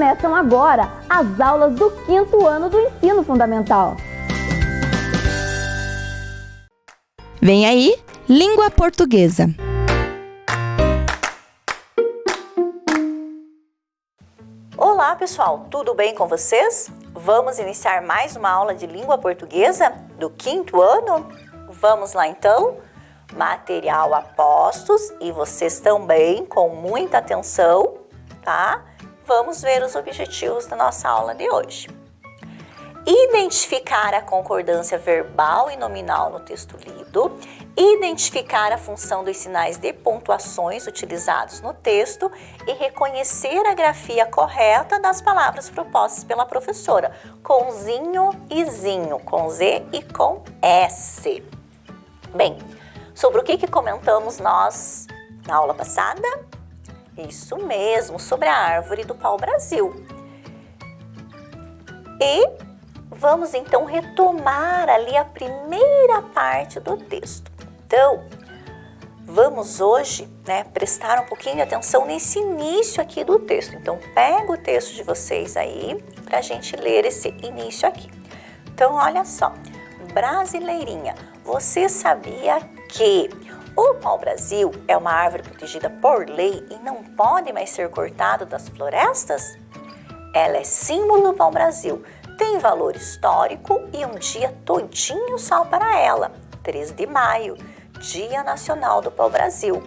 Começam agora as aulas do 5º ano do Ensino Fundamental. Vem aí, Língua Portuguesa. Olá pessoal, tudo bem com vocês? Vamos iniciar mais uma aula de língua portuguesa do 5º ano? Vamos lá então? Material a postos e vocês também com muita atenção, tá? Vamos ver os objetivos da nossa aula de hoje. Identificar a concordância verbal e nominal no texto lido, identificar a função dos sinais de pontuações utilizados no texto e reconhecer a grafia correta das palavras propostas pela professora, com zinho e zinho, com Z e com S. Bem, sobre o que comentamos nós na aula passada? Isso mesmo, sobre a árvore do pau-brasil. E vamos então retomar ali a primeira parte do texto. Então, vamos hoje, prestar um pouquinho de atenção nesse início aqui do texto. Então, pega o texto de vocês aí para a gente ler esse início aqui. Então, olha só. Brasileirinha, você sabia que o pau-brasil é uma árvore protegida por lei e não pode mais ser cortado das florestas? Ela é símbolo do pau-brasil, tem valor histórico e um dia todinho só para ela, 3 de maio, Dia Nacional do Pau-Brasil.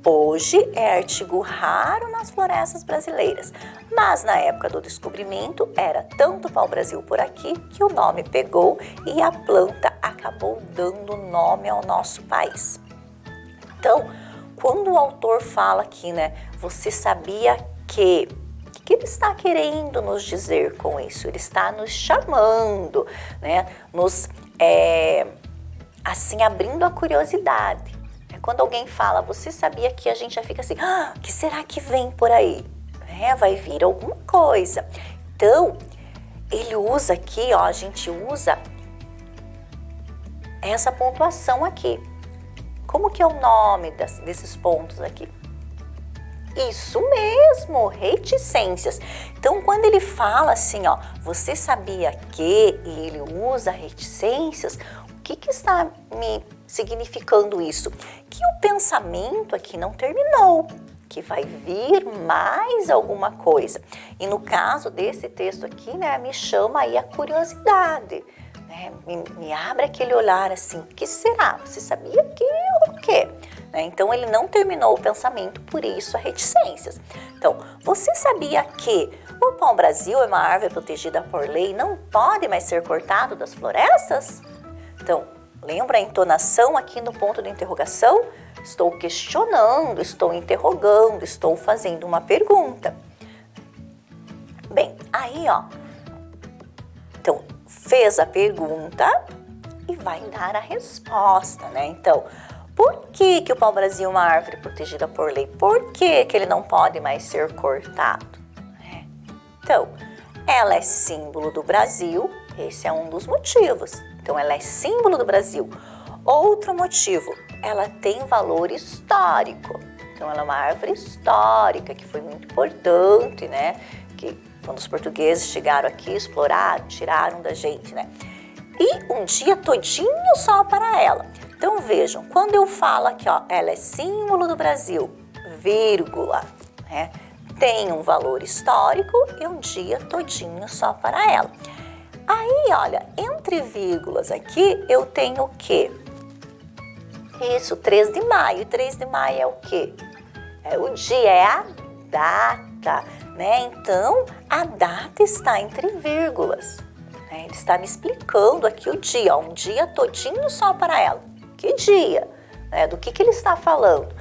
Hoje é artigo raro nas florestas brasileiras, mas na época do descobrimento era tanto pau-brasil por aqui que o nome pegou e a planta acabou dando nome ao nosso país. Então, quando o autor fala aqui, você sabia que... O que ele está querendo nos dizer com isso? Ele está nos chamando, assim, abrindo a curiosidade. Quando alguém fala, você sabia que, a gente já fica assim, o que será que vem por aí? Vai vir alguma coisa. Então, ele usa aqui, a gente usa essa pontuação aqui. Como que é o nome desses pontos aqui? Isso mesmo, reticências. Então, quando ele fala assim, você sabia que, e ele usa reticências, o que está me significando isso? Que o pensamento aqui não terminou, que vai vir mais alguma coisa. E no caso desse texto aqui, me chama aí a curiosidade, me abre aquele olhar assim, o que será? Você sabia que ou o quê? Então, ele não terminou o pensamento, por isso a reticências. Então, você sabia que o pau-brasil é uma árvore protegida por lei e não pode mais ser cortado das florestas? Então, lembra a entonação aqui no ponto de interrogação? Estou questionando, estou interrogando, estou fazendo uma pergunta. Bem, aí, então, fez a pergunta e vai dar a resposta, Então, por que o pau-brasil é uma árvore protegida por lei? Por que ele não pode mais ser cortado? Então, ela é símbolo do Brasil, esse é um dos motivos. Então, ela é símbolo do Brasil. Outro motivo, ela tem valor histórico. Então, ela é uma árvore histórica que foi muito importante, Que quando os portugueses chegaram aqui, exploraram, tiraram da gente, E um dia todinho só para ela. Então, vejam, quando eu falo aqui, ela é símbolo do Brasil, vírgula, tem um valor histórico e um dia todinho só para ela. Aí, olha, entre vírgulas aqui, eu tenho o quê? Isso, 3 de maio. 3 de maio é o quê? O dia, é a data, Então, a data está entre vírgulas. Ele está me explicando aqui o dia, um dia todinho só para ela. Que dia? Do que ele está falando?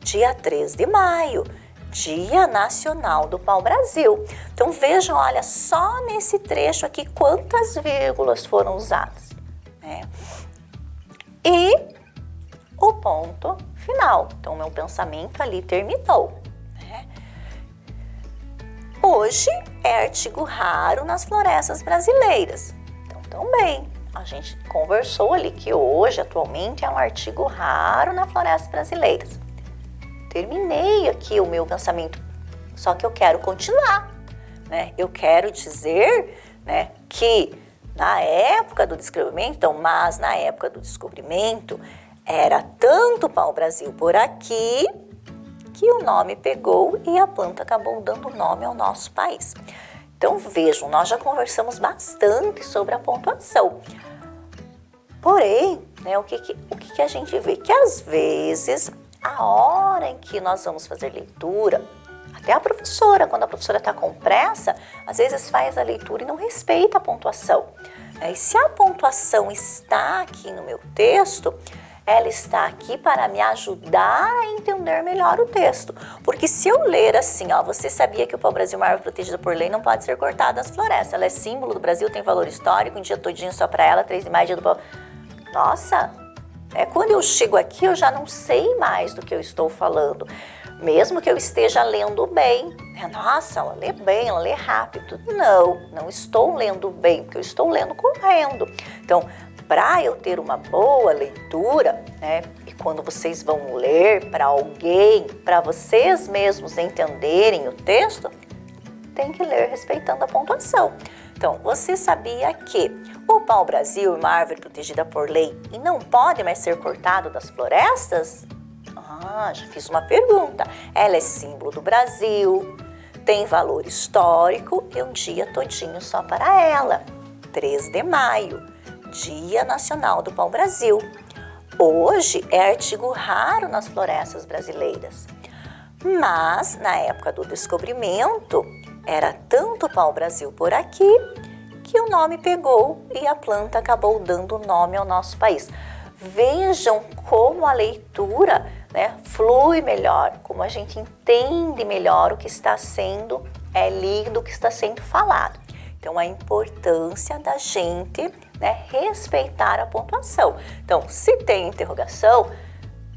Dia 3 de maio, Dia Nacional do Pau-Brasil. Então, vejam, olha, só nesse trecho aqui, quantas vírgulas foram usadas. E o ponto final. Então, meu pensamento ali terminou. Hoje é artigo raro nas florestas brasileiras. Então, também, a gente conversou ali que hoje, atualmente, é um artigo raro nas florestas brasileiras. Terminei aqui o meu pensamento, só que eu quero continuar. né? Eu quero dizer, né, que na época do descobrimento, então, mas na época do descobrimento, era tanto pau-brasil por aqui que o nome pegou e a planta acabou dando nome ao nosso país. Então vejam, nós já conversamos bastante sobre a pontuação. Porém, né, o que a gente vê? Que às vezes, a hora em que nós vamos fazer leitura, até a professora, quando a professora está com pressa, às vezes faz a leitura e não respeita a pontuação. E se a pontuação está aqui no meu texto, ela está aqui para me ajudar a entender melhor o texto. Porque se eu ler assim, ó, você sabia que o pau-brasil é uma árvore protegida por lei, não pode ser cortada das florestas. Ela é símbolo do Brasil, tem valor histórico, um dia todinho só para ela, 3 de maio, dia do pau. Nossa, quando eu chego aqui, eu já não sei mais do que eu estou falando. Mesmo que eu esteja lendo bem. Nossa, ela lê bem, ela lê rápido. Não estou lendo bem, porque eu estou lendo correndo. Então, para eu ter uma boa leitura, né, e quando vocês vão ler para alguém, para vocês mesmos entenderem o texto, tem que ler respeitando a pontuação. Então, você sabia que o pau-brasil é uma árvore protegida por lei e não pode mais ser cortado das florestas? Já fiz uma pergunta. Ela é símbolo do Brasil, tem valor histórico e um dia todinho só para ela. 3 de maio. Dia Nacional do Pau-Brasil. Hoje é artigo raro nas florestas brasileiras. Mas, na época do descobrimento, era tanto pau-brasil por aqui que o nome pegou e a planta acabou dando nome ao nosso país. Vejam como a leitura, né, flui melhor, como a gente entende melhor o que está sendo lido, o que está sendo falado. Então, a importância da gente, né, respeitar a pontuação. Então, se tem interrogação,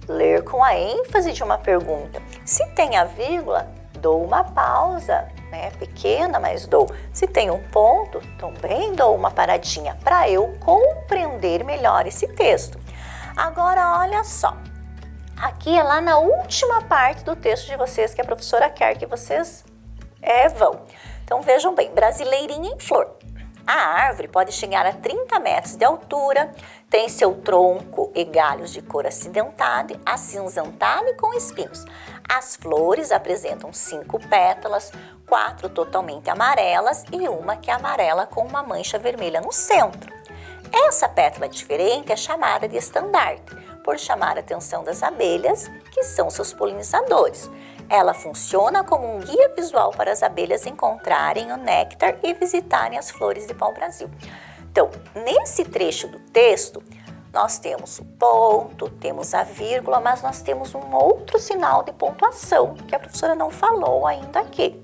ler com a ênfase de uma pergunta. Se tem a vírgula, dou uma pausa, né, pequena, mas dou. Se tem um ponto, também dou uma paradinha para eu compreender melhor esse texto. Agora, olha só. Aqui é lá na última parte do texto de vocês que a professora quer que vocês vão. Então, vejam bem, brasileirinha em flor. A árvore pode chegar a 30 metros de altura, tem seu tronco e galhos de cor acinzentada e com espinhos. As flores apresentam 5 pétalas, 4 totalmente amarelas e uma que é amarela com uma mancha vermelha no centro. Essa pétala diferente é chamada de estandarte, por chamar a atenção das abelhas, que são seus polinizadores. Ela funciona como um guia visual para as abelhas encontrarem o néctar e visitarem as flores de pau-brasil. Então, nesse trecho do texto, nós temos o ponto, temos a vírgula, mas nós temos um outro sinal de pontuação que a professora não falou ainda aqui.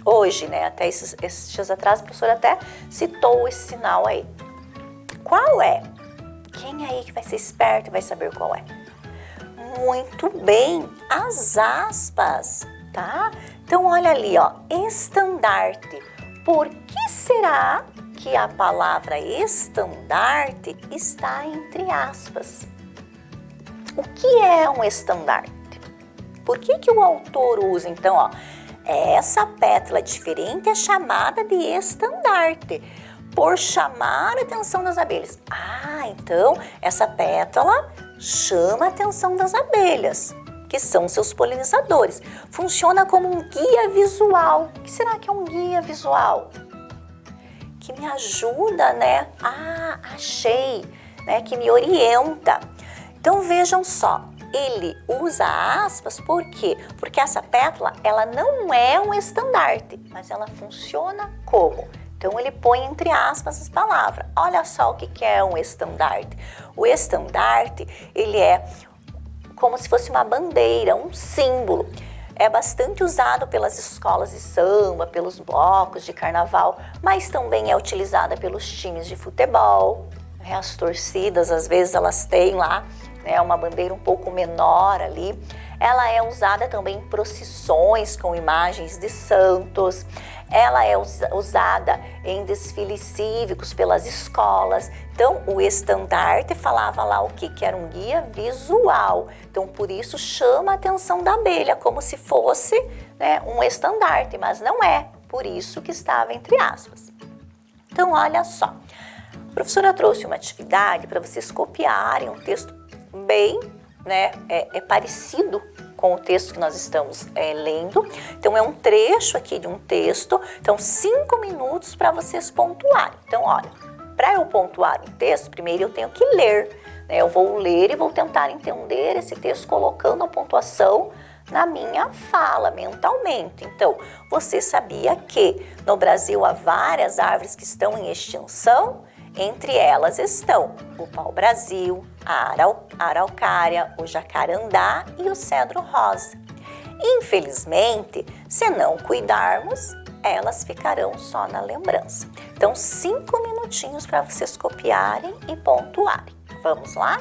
Hoje, né, até esses dias atrás, a professora até citou esse sinal aí. Qual é? Quem aí que vai ser esperto e vai saber qual é? Muito bem, as aspas, tá? Então, olha ali, ó, estandarte. Por que será que a palavra estandarte está entre aspas? O que é um estandarte? Por que o autor usa, então, ó, essa pétala diferente é chamada de estandarte, por chamar a atenção das abelhas. Então, essa pétala chama a atenção das abelhas, que são seus polinizadores. Funciona como um guia visual. O que será que é um guia visual? Que me ajuda, né? Achei, né? Que me orienta. Então, vejam só. Ele usa aspas por quê? Porque essa pétala, ela não é um estandarte, mas ela funciona como? Então, ele põe entre aspas as palavras. Olha só o que é um estandarte. O estandarte, ele é como se fosse uma bandeira, um símbolo. É bastante usado pelas escolas de samba, pelos blocos de carnaval, mas também é utilizada pelos times de futebol. As torcidas, às vezes, elas têm lá, né, uma bandeira um pouco menor ali. Ela é usada também em procissões com imagens de santos. Ela é usada em desfiles cívicos pelas escolas. Então, o estandarte falava lá o que era um guia visual. Então, por isso chama a atenção da abelha, como se fosse, né, um estandarte, mas não é, por isso que estava entre aspas. Então, olha só. A professora trouxe uma atividade para vocês copiarem um texto bem, né, parecido com o texto que nós estamos lendo. Então, é um trecho aqui de um texto. Então, 5 minutos para vocês pontuarem. Então, olha, para eu pontuar um texto, primeiro eu tenho que ler, né? Eu vou ler e vou tentar entender esse texto colocando a pontuação na minha fala, mentalmente. Então, você sabia que no Brasil há várias árvores que estão em extinção? Entre elas estão o pau-brasil, a araucária, o jacarandá e o cedro-rosa. Infelizmente, se não cuidarmos, elas ficarão só na lembrança. Então, 5 minutinhos para vocês copiarem e pontuarem. Vamos lá?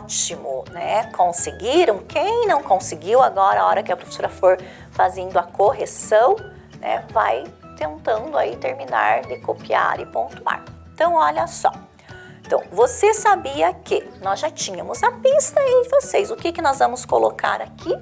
Ótimo, né? Conseguiram? Quem não conseguiu, agora a hora que a professora for fazendo a correção, né, vai tentando aí terminar de copiar e pontuar. Então, olha só. Então, você sabia que nós já tínhamos a pista aí de vocês. O que nós vamos colocar aqui?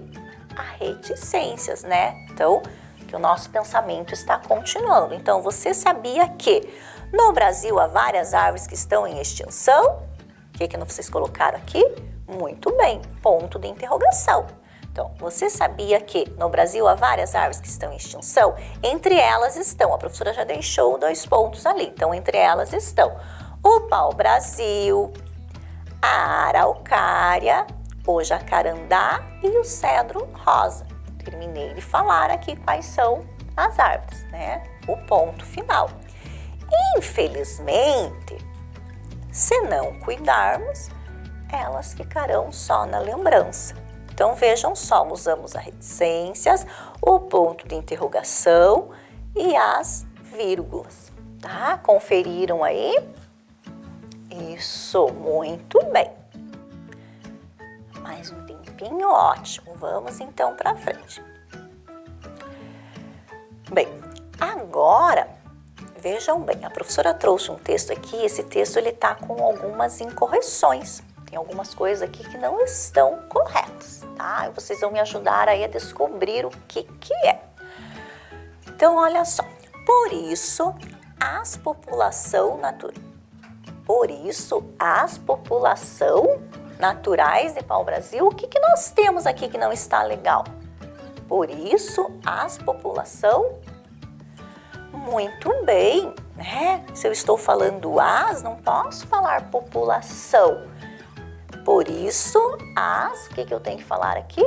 A reticências, né? Então, que o nosso pensamento está continuando. Então, você sabia que no Brasil há várias árvores que estão em extinção? O que vocês colocaram aqui? Muito bem, ponto de interrogação. Então, você sabia que no Brasil há várias árvores que estão em extinção? Entre elas estão, a professora já deixou 2 pontos ali. Então, entre elas estão o pau-brasil, a araucária, o jacarandá e o cedro rosa. Terminei de falar aqui quais são as árvores, né? O ponto final. Infelizmente, se não cuidarmos, elas ficarão só na lembrança. Então, vejam só, usamos as reticências, o ponto de interrogação e as vírgulas, tá? Conferiram aí? Isso, muito bem. Mais um tempinho, ótimo. Vamos então para frente. Bem, agora, vejam bem, a professora trouxe um texto aqui, esse texto ele tá com algumas incorreções. Tem algumas coisas aqui que não estão corretas, tá? E vocês vão me ajudar aí a descobrir o que é. Então, olha só. Por isso, as população naturais de pau-brasil, o que nós temos aqui que não está legal? Por isso, as população... Muito bem, né? Se eu estou falando as, não posso falar população. Por isso, as, o que eu tenho que falar aqui?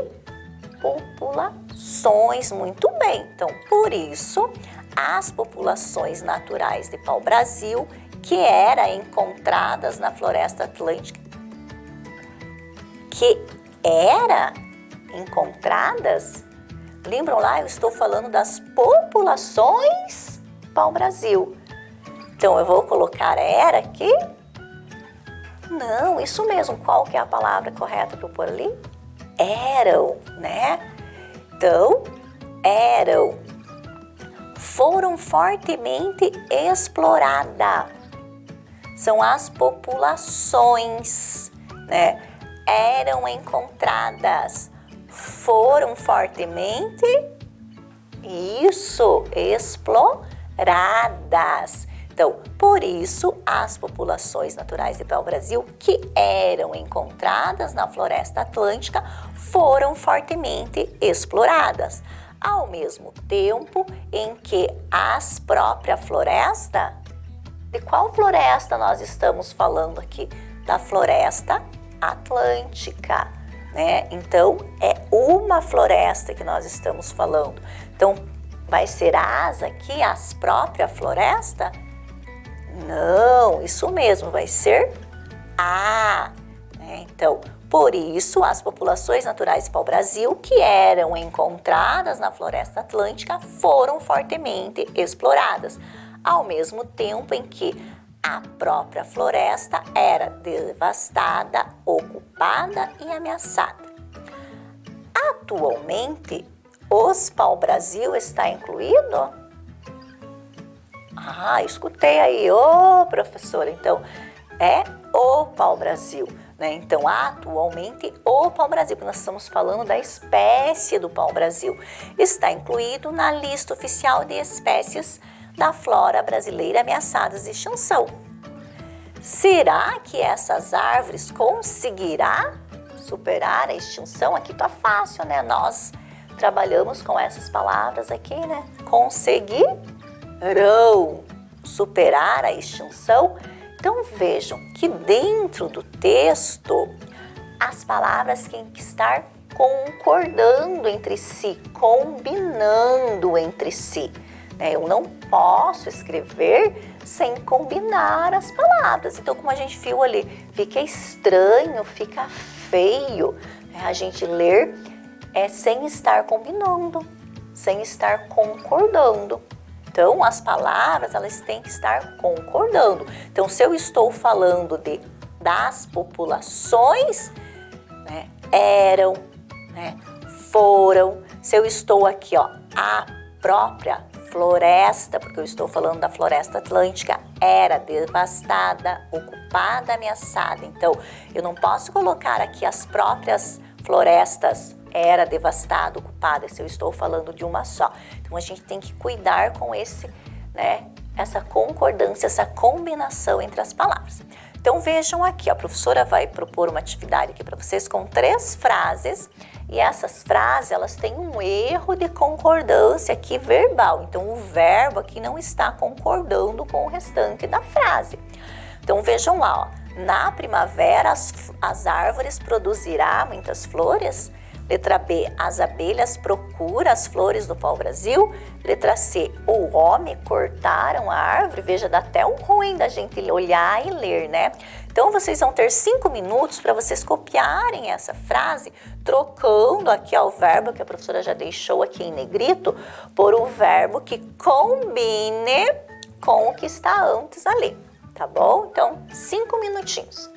Populações, muito bem. Então, por isso, as populações naturais de pau-brasil que eram encontradas na floresta atlântica, lembram lá, eu estou falando das populações pau-brasil. Então, eu vou colocar era aqui? Não, isso mesmo. Qual que é a palavra correta para eu pôr ali? Eram, né? Então, eram. Foram fortemente exploradas. São as populações, né? Eram encontradas. Foram fortemente, exploradas. Então, por isso, as populações naturais de pau-brasil que eram encontradas na floresta atlântica foram fortemente exploradas. Ao mesmo tempo em que as próprias florestas, de qual floresta nós estamos falando aqui? Da floresta atlântica, né? Então, é uma floresta que nós estamos falando. Então, vai ser as aqui, as próprias florestas? Não, isso mesmo, vai ser a. Né? Então, por isso, as populações naturais de pau-brasil que eram encontradas na floresta atlântica foram fortemente exploradas, ao mesmo tempo em que a própria floresta era devastada, ocupada e ameaçada. Atualmente, os pau-brasil está incluído? Ah, escutei aí, professora, então é o pau-brasil, né? Então, atualmente, o pau-brasil, porque nós estamos falando da espécie do pau-brasil, está incluído na lista oficial de espécies da flora brasileira ameaçadas de extinção. Será que essas árvores conseguirá superar a extinção? Aqui tá fácil, né? Nós trabalhamos com essas palavras aqui, né? Conseguirão superar a extinção? Então vejam que dentro do texto as palavras têm que estar concordando entre si, combinando entre si. Eu não posso escrever sem combinar as palavras. Então, como a gente viu ali, fica estranho, fica feio a gente ler sem estar combinando, sem estar concordando. Então, as palavras, elas têm que estar concordando. Então, se eu estou falando das populações, né? Eram, né? Foram. Se eu estou aqui, ó, a própria floresta, porque eu estou falando da floresta atlântica, era devastada, ocupada, ameaçada. Então, eu não posso colocar aqui as próprias florestas era devastada, ocupada, se eu estou falando de uma só. Então, a gente tem que cuidar com esse, né, essa concordância, essa combinação entre as palavras. Então, vejam aqui, a professora vai propor uma atividade aqui para vocês com 3 frases, e essas frases, elas têm um erro de concordância aqui verbal. Então, o verbo aqui não está concordando com o restante da frase. Então, vejam lá, ó. Na primavera, as árvores produzirão muitas flores. Letra B, as abelhas procuram as flores do pau-brasil. Letra C, o homem cortaram a árvore. Veja, dá até um ruim da gente olhar e ler, né? Então, vocês vão ter 5 minutos para vocês copiarem essa frase, trocando aqui ó, o verbo que a professora já deixou aqui em negrito, por um verbo que combine com o que está antes ali, tá bom? Então, 5 minutinhos.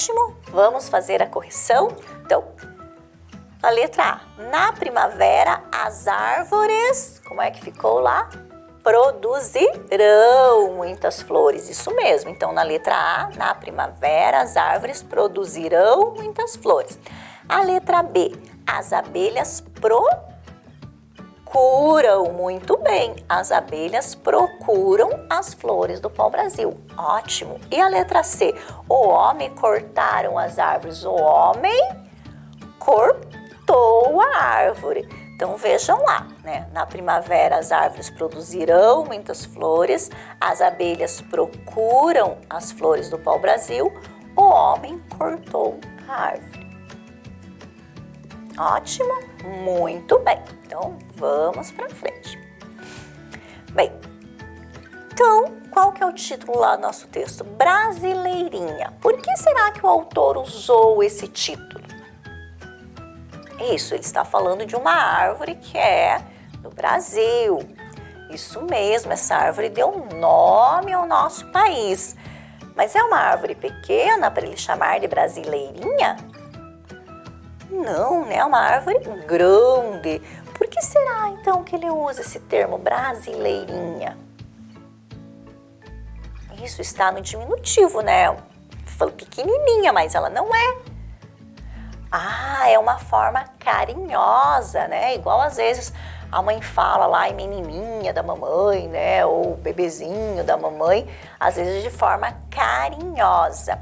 Ótimo, vamos fazer a correção? Então, a letra A. Na primavera, as árvores, como é que ficou lá? Produzirão muitas flores. Isso mesmo. Então, na letra A, na primavera, as árvores produzirão muitas flores. A letra B. As abelhas procuram. Muito bem. As abelhas procuram as flores do pau-brasil. Ótimo. E a letra C. O homem cortaram as árvores. O homem cortou a árvore. Então vejam lá, né? Na primavera as árvores produzirão muitas flores, as abelhas procuram as flores do pau-brasil, o homem cortou a árvore. Ótimo, muito bem. Então vamos para frente. Bem, então qual que é o título lá do nosso texto? Brasileirinha. Por que será que o autor usou esse título? Isso, ele está falando de uma árvore que é do Brasil. Isso mesmo, essa árvore deu um nome ao nosso país. Mas é uma árvore pequena para ele chamar de brasileirinha? Não, né? É uma árvore grande. Por que será então que ele usa esse termo brasileirinha? Isso está no diminutivo, né? Falou pequenininha, mas ela não é. Ah, é uma forma carinhosa, né? Igual às vezes a mãe fala lá, é menininha da mamãe, né? Ou bebezinho da mamãe, às vezes de forma carinhosa.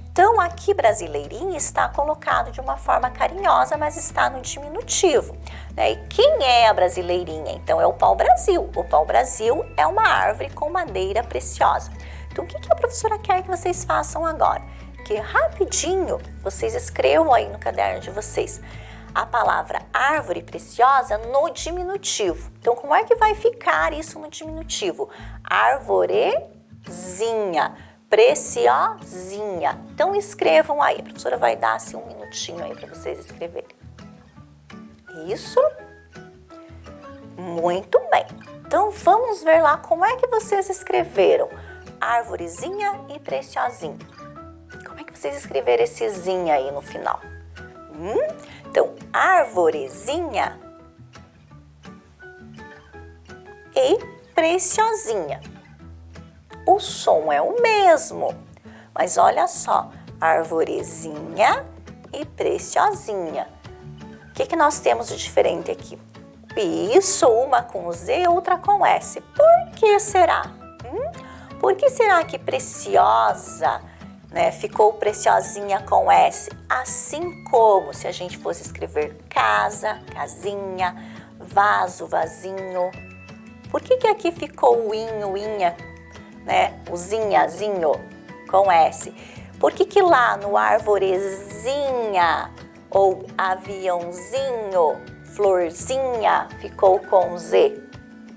Então, aqui brasileirinha está colocado de uma forma carinhosa, mas está no diminutivo, né? E quem é a brasileirinha? Então, é o pau-brasil. O pau-brasil é uma árvore com madeira preciosa. Então, o que a professora quer que vocês façam agora? Que rapidinho vocês escrevam aí no caderno de vocês a palavra árvore preciosa no diminutivo. Então, como é que vai ficar isso no diminutivo? Arvorezinha, preciosinha. Então, escrevam aí. A professora vai dar assim um minutinho aí para vocês escreverem. Isso. Muito bem. Então, vamos ver lá como é que vocês escreveram arvorezinha e preciosinha. Como é que vocês escreveram esse zinha aí no final? Então, arvorezinha e preciosinha. O som é o mesmo, mas olha só, arvorezinha e preciosinha. O que nós temos de diferente aqui? Isso, uma com Z, outra com S. Por que será? Por que será que preciosa, né, ficou preciosinha com S? Assim como se a gente fosse escrever casa, casinha, vaso, vasinho. Por que aqui ficou o inho, inha, né, o zinhazinho com S? Por que lá no arvorezinha ou aviãozinho, florzinha, ficou com Z?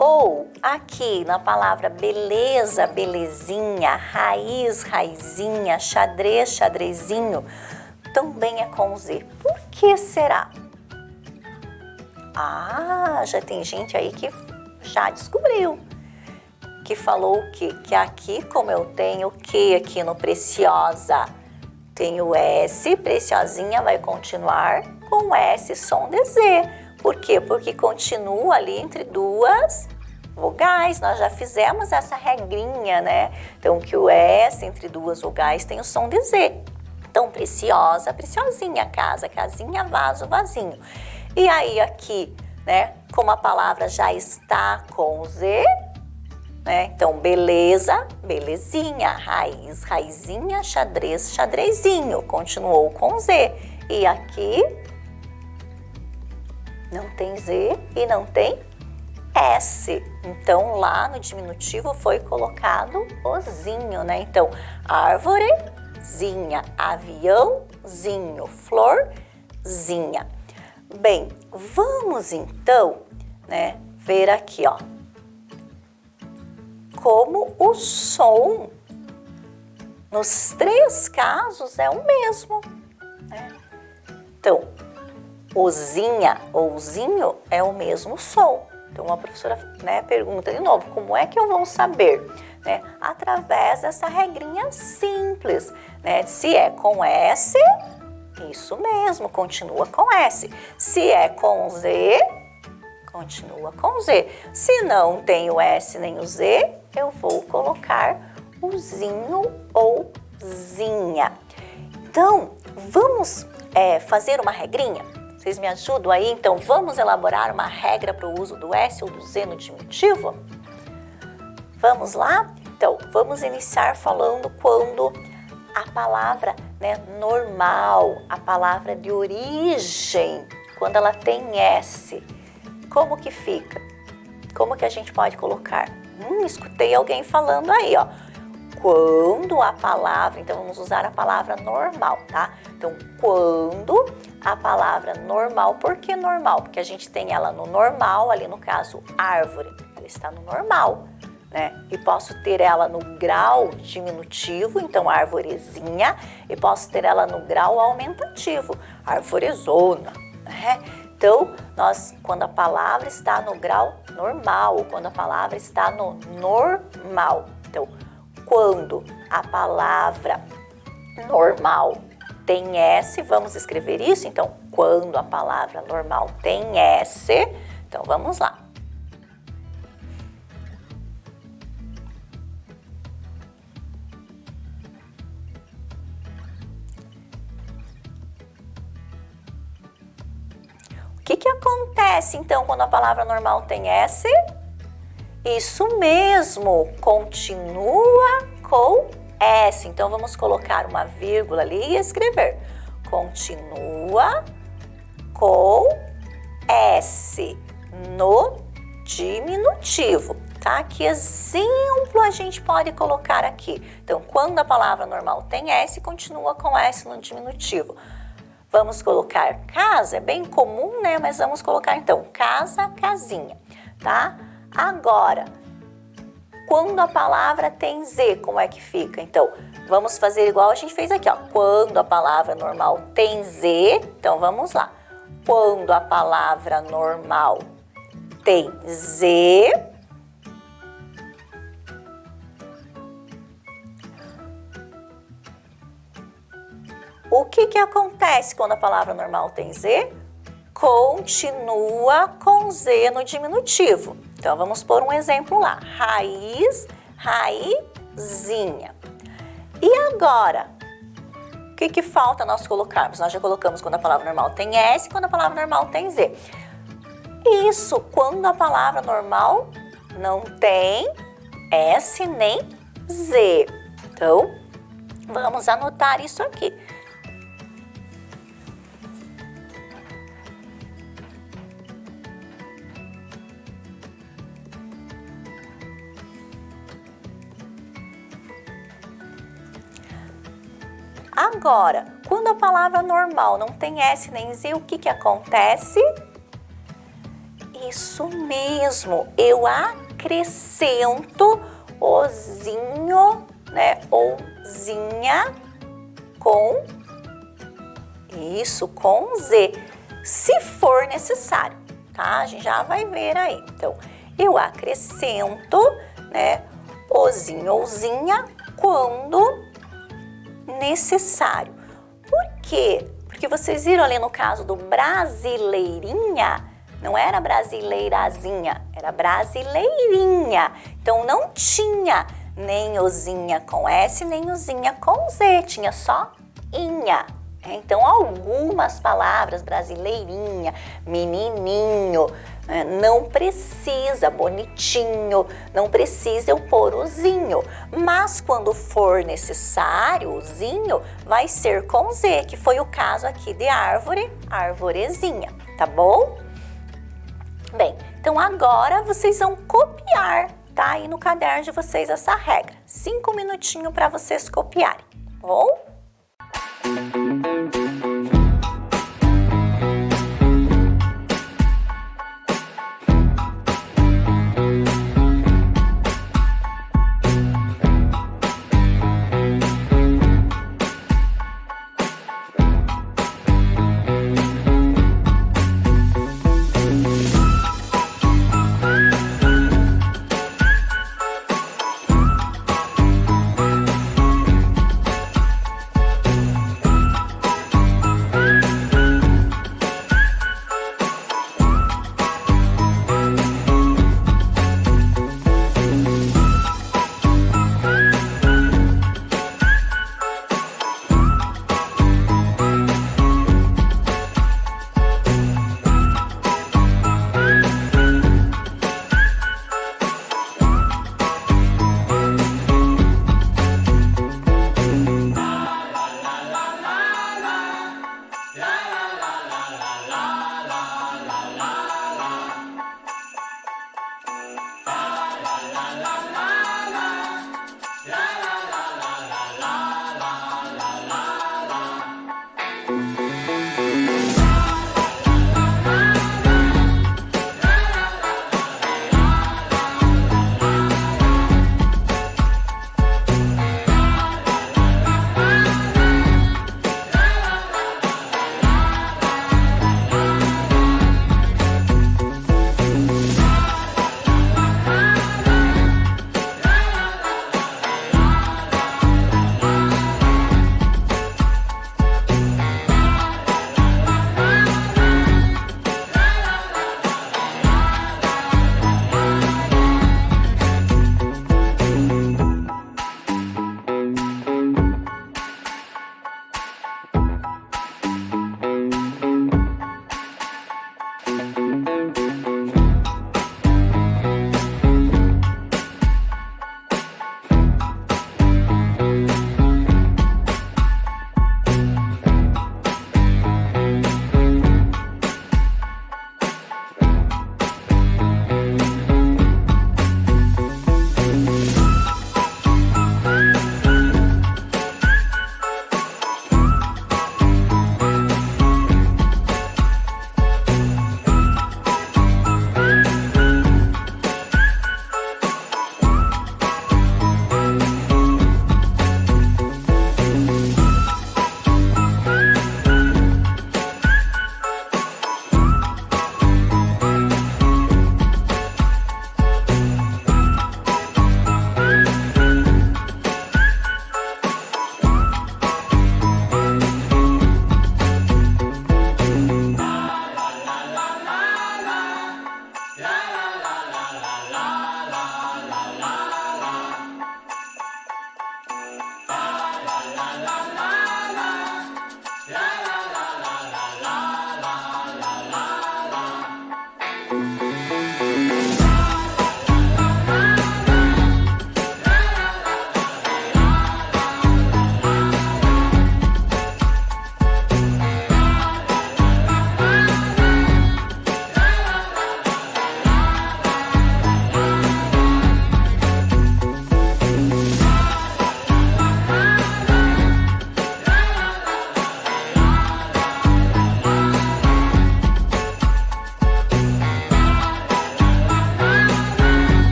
Ou aqui na palavra beleza, belezinha, raiz, raizinha, xadrez, xadrezinho, também é com Z. Por que será? Ah, já tem gente aí que já descobriu. Que falou o quê? Que aqui, como eu tenho o que aqui no preciosa? Tenho S, preciosinha vai continuar com S, som de Z. Por quê? Porque continua ali entre duas vogais. Nós já fizemos essa regrinha, né? Então, que o S entre duas vogais tem o som de Z. Então, preciosa, preciosinha, casa, casinha, vaso, vasinho. E aí aqui, né? Como a palavra já está com Z, né? Então, beleza, belezinha, raiz, raizinha, xadrez, xadrezinho. Continuou com Z. E aqui não tem Z e não tem S. Então, lá no diminutivo foi colocado o zinho, né? Então, árvorezinha, aviãozinho, florzinha. Bem, vamos então, né, ver aqui, ó, como o som nos três casos é o mesmo, né? Então, o zinha ou zinho é o mesmo som. Então a professora, né, pergunta de novo, como é que eu vou saber? Né? Através dessa regrinha simples, né? Se é com S, isso mesmo, continua com S. Se é com Z, continua com Z. Se não tem o S nem o Z, eu vou colocar o zinho ou zinha. Então, vamos fazer uma regrinha? Vocês me ajudam aí? Então, vamos elaborar uma regra para o uso do S ou do Z no diminutivo? Vamos lá? Então, vamos iniciar falando quando a palavra, né, normal, a palavra de origem, quando ela tem S, como que fica? Como que a gente pode colocar? Escutei alguém falando aí, ó. Quando a palavra, então vamos usar a palavra normal, tá? Então, quando a palavra normal, por que normal? Porque a gente tem ela no normal, ali no caso, árvore, ela está no normal, né? E posso ter ela no grau diminutivo, então arvorezinha, e posso ter ela no grau aumentativo, arvorezona, né? Então, quando a palavra está no grau normal, ou quando a palavra está no normal, então, quando a palavra normal tem S, vamos escrever isso? Então, quando a palavra normal tem S, então vamos lá. O que acontece então quando a palavra normal tem S? Isso mesmo, continua com S. Então, vamos colocar uma vírgula ali e escrever. Continua com S no diminutivo, tá? Que exemplo a gente pode colocar aqui? Então, quando a palavra normal tem S, continua com S no diminutivo. Vamos colocar casa, é bem comum, né? Mas vamos colocar então casa, casinha, tá? Agora, quando a palavra tem Z, como é que fica? Então, vamos fazer igual a gente fez aqui, ó. Quando a palavra normal tem Z, então vamos lá. Quando a palavra normal tem Z, o que acontece quando a palavra normal tem Z? Continua com Z no diminutivo. Então, vamos pôr um exemplo lá. Raiz, raizinha. E agora, o que falta nós colocarmos? Nós já colocamos quando a palavra normal tem S, quando a palavra normal tem Z. Isso, quando a palavra normal não tem S nem Z. Então, vamos anotar isso aqui. Agora, quando a palavra normal não tem S nem Z, o que acontece? Isso mesmo, eu acrescento ozinho, né, ou zinha com Z, se for necessário, tá? A gente já vai ver aí. Então, eu acrescento, né, ozinho ou zinha quando necessário. Por quê? Porque vocês viram ali no caso do brasileirinha, não era brasileirazinha, era brasileirinha. Então, não tinha nem ozinha com S, nem ozinha com Z, tinha só inha. Então, algumas palavras, brasileirinha, menininho, não precisa, bonitinho, não precisa eu pôr ozinho. Mas quando for necessário, ozinho vai ser com Z, que foi o caso aqui de árvore, arvorezinha, tá bom? Bem, então agora vocês vão copiar, tá? Aí no caderno de vocês essa regra. 5 minutinhos para vocês copiarem, tá bom?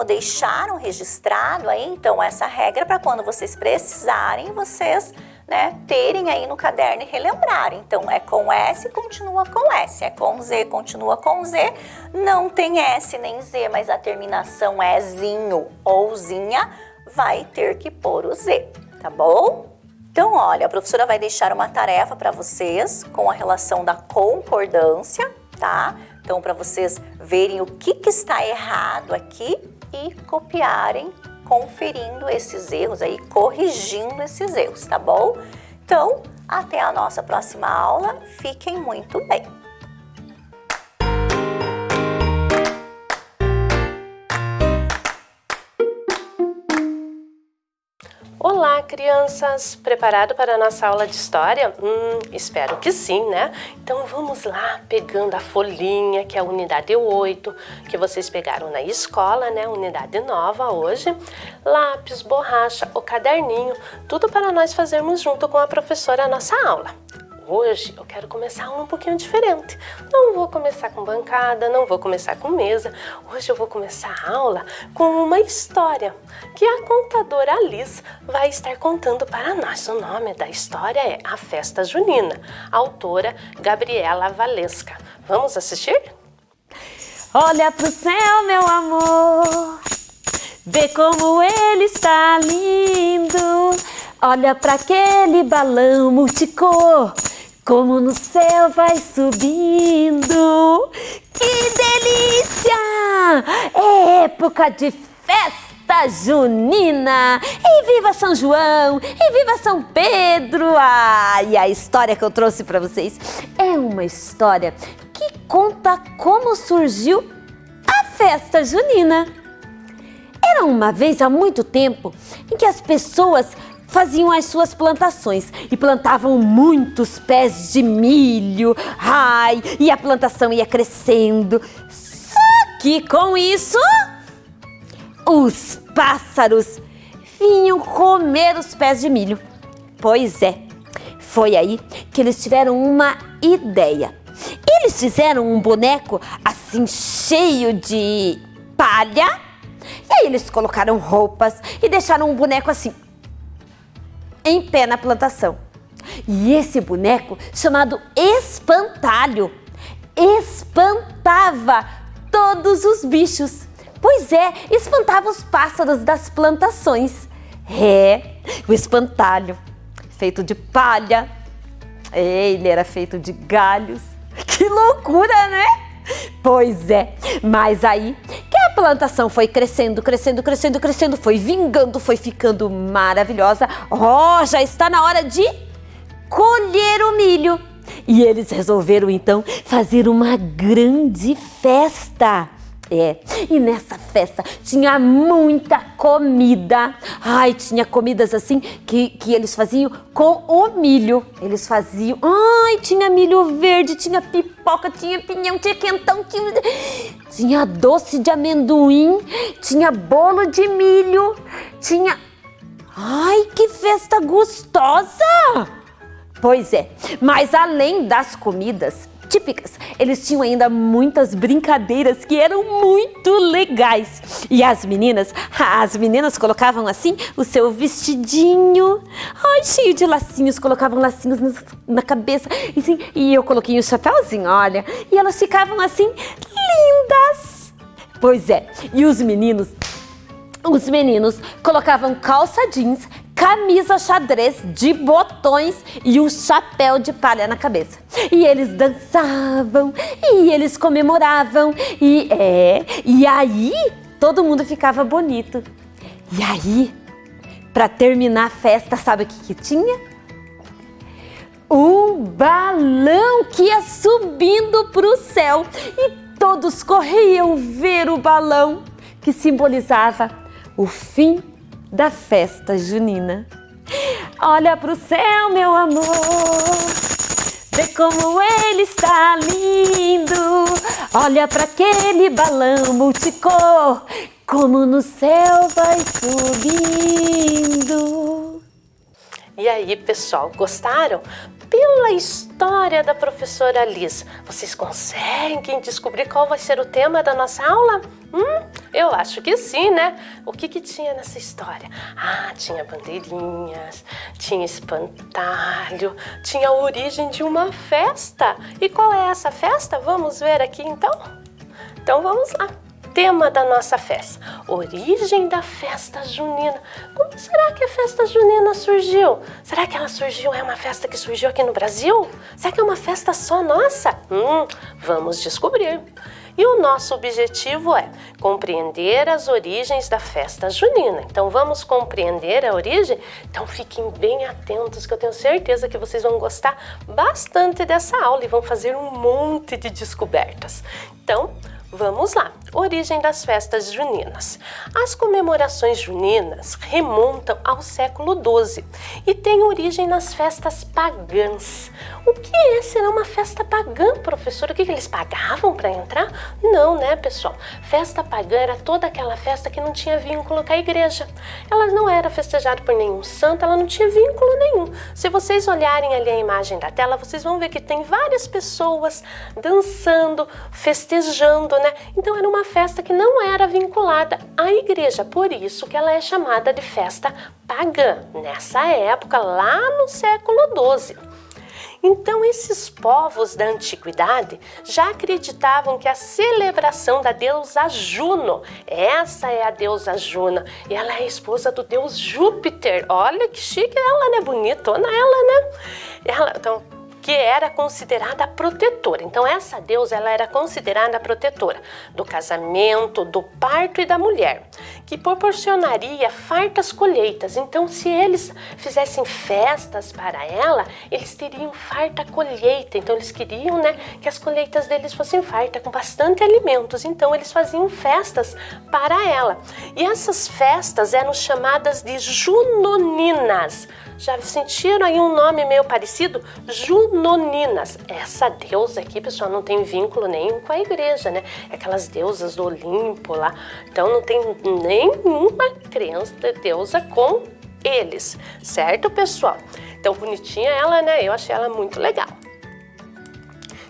deixaram registrado aí, então, essa regra para quando vocês precisarem, vocês, né, terem aí no caderno e relembrarem. Então, é com S, continua com S. É com Z, continua com Z. Não tem S nem Z, mas a terminação é zinho ou zinha, vai ter que pôr o Z, tá bom? Então, olha, a professora vai deixar uma tarefa para vocês com a relação da concordância, tá? Então, para vocês verem o que está errado aqui e copiarem, conferindo esses erros aí, corrigindo esses erros, tá bom? Então, até a nossa próxima aula. Fiquem muito bem! Olá, crianças! Preparado para a nossa aula de história? Espero que sim, né? Então vamos lá, pegando a folhinha, que é a unidade 8, que vocês pegaram na escola, né? Unidade nova hoje. Lápis, borracha, o caderninho, tudo para nós fazermos junto com a professora a nossa aula. Hoje eu quero começar a aula um pouquinho diferente. Não vou começar com bancada, não vou começar com mesa. Hoje eu vou começar a aula com uma história que a contadora Alice vai estar contando para nós. O nome da história é A Festa Junina, autora Gabriela Valesca. Vamos assistir? Olha pro céu, meu amor, vê como ele está lindo. Olha para aquele balão multicor, como no céu vai subindo. Que delícia! É época de festa junina! E viva São João! E viva São Pedro! E a história que eu trouxe para vocês é uma história que conta como surgiu a festa junina. Era uma vez, há muito tempo, em que as pessoas faziam as suas plantações e plantavam muitos pés de milho, e a plantação ia crescendo. Só que com isso, os pássaros vinham comer os pés de milho. Pois é, foi aí que eles tiveram uma ideia. Eles fizeram um boneco assim cheio de palha, e aí eles colocaram roupas e deixaram um boneco assim, em pé na plantação. E esse boneco, chamado Espantalho, espantava todos os bichos. Pois é, espantava os pássaros das plantações. O Espantalho, feito de palha, ele era feito de galhos. Que loucura, né? Pois é, mas aí que a plantação foi crescendo, foi vingando, foi ficando maravilhosa. Já está na hora de colher o milho. E eles resolveram então fazer uma grande festa. E nessa festa tinha muita comida. Tinha comidas assim que eles faziam com o milho. Eles faziam, tinha milho verde, tinha pipoca, tinha pinhão, tinha quentão, tinha doce de amendoim, tinha bolo de milho, tinha... que festa gostosa! Pois é, mas além das comidas típicas, eles tinham ainda muitas brincadeiras que eram muito legais. E as meninas colocavam assim o seu vestidinho, cheio de lacinhos, colocavam lacinhos na cabeça, assim, e eu coloquei um chapéuzinho, olha, e elas ficavam assim, lindas. Pois é, e os meninos colocavam calça jeans, camisa xadrez de botões e um chapéu de palha na cabeça. E eles dançavam, e eles comemoravam, e aí todo mundo ficava bonito. E aí, para terminar a festa, sabe o que tinha? Um balão que ia subindo para o céu, e todos corriam ver o balão, que simbolizava o fim da festa junina. Olha pro céu, meu amor, vê como ele está lindo. Olha para aquele balão multicor, como no céu vai subindo. E aí, pessoal, gostaram? Pela história da professora Liz, vocês conseguem descobrir qual vai ser o tema da nossa aula? Eu acho que sim, né? O que tinha nessa história? Ah, tinha bandeirinhas, tinha espantalho, tinha a origem de uma festa. E qual é essa festa? Vamos ver aqui então? Então vamos lá. Tema da nossa festa: origem da festa junina. Como será que a festa junina surgiu? Será que ela surgiu, é uma festa que surgiu aqui no Brasil? Será que é uma festa só nossa? Vamos descobrir. E o nosso objetivo é compreender as origens da festa junina. Então vamos compreender a origem? Então fiquem bem atentos, que eu tenho certeza que vocês vão gostar bastante dessa aula e vão fazer um monte de descobertas. Então, vamos lá. Origem das festas juninas. As comemorações juninas remontam ao século XII e têm origem nas festas pagãs. O que é? Será uma festa pagã, professor? O que eles pagavam para entrar? Não, né, pessoal? Festa pagã era toda aquela festa que não tinha vínculo com a igreja. Ela não era festejada por nenhum santo, ela não tinha vínculo nenhum. Se vocês olharem ali a imagem da tela, vocês vão ver que tem várias pessoas dançando, festejando, né? Então era uma festa que não era vinculada à igreja, por isso que ela é chamada de festa pagã, nessa época, lá no século XII. Então esses povos da antiguidade já acreditavam que a celebração da deusa Juno, essa é a deusa Juno, e ela é a esposa do deus Júpiter. Olha que chique ela, né? Bonitona ela, né? Que era considerada protetora. Então essa deusa, ela era considerada protetora do casamento, do parto e da mulher, que proporcionaria fartas colheitas. Então se eles fizessem festas para ela, eles teriam farta colheita. Então eles queriam, né, que as colheitas deles fossem fartas, com bastante alimentos. Então eles faziam festas para ela. E essas festas eram chamadas de junoninas. Já sentiram aí um nome meio parecido? Junoninas. Essa deusa aqui, pessoal, não tem vínculo nenhum com a igreja, né? É aquelas deusas do Olimpo lá. Então não tem nenhuma crença de deusa com eles, certo, pessoal? Então bonitinha ela, né? Eu achei ela muito legal.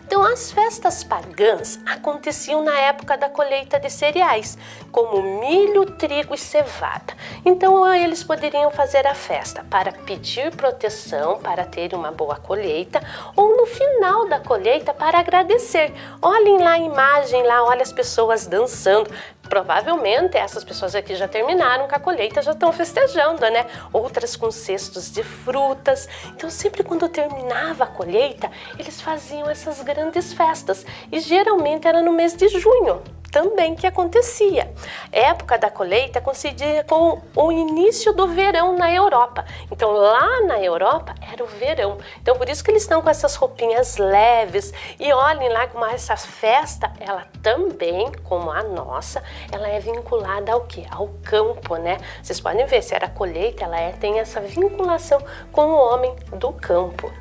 Então, as festas pagãs aconteciam na época da colheita de cereais, como milho, trigo e cevada. Então, eles poderiam fazer a festa para pedir proteção, para ter uma boa colheita, ou no final da colheita para agradecer. Olhem lá a imagem, lá, olha as pessoas dançando. Provavelmente essas pessoas aqui já terminaram com a colheita, já estão festejando, né? Outras com cestos de frutas. Então sempre quando terminava a colheita, eles faziam essas grandes festas. E geralmente era no mês de junho também que acontecia. A época da colheita coincidia com o início do verão na Europa. Então lá na Europa era o verão. Então por isso que eles estão com essas roupinhas leves. E olhem lá como essa festa, ela também, como a nossa, ela é vinculada ao quê? Ao campo, né? Vocês podem ver, se era colheita, ela tem essa vinculação com o homem do campo.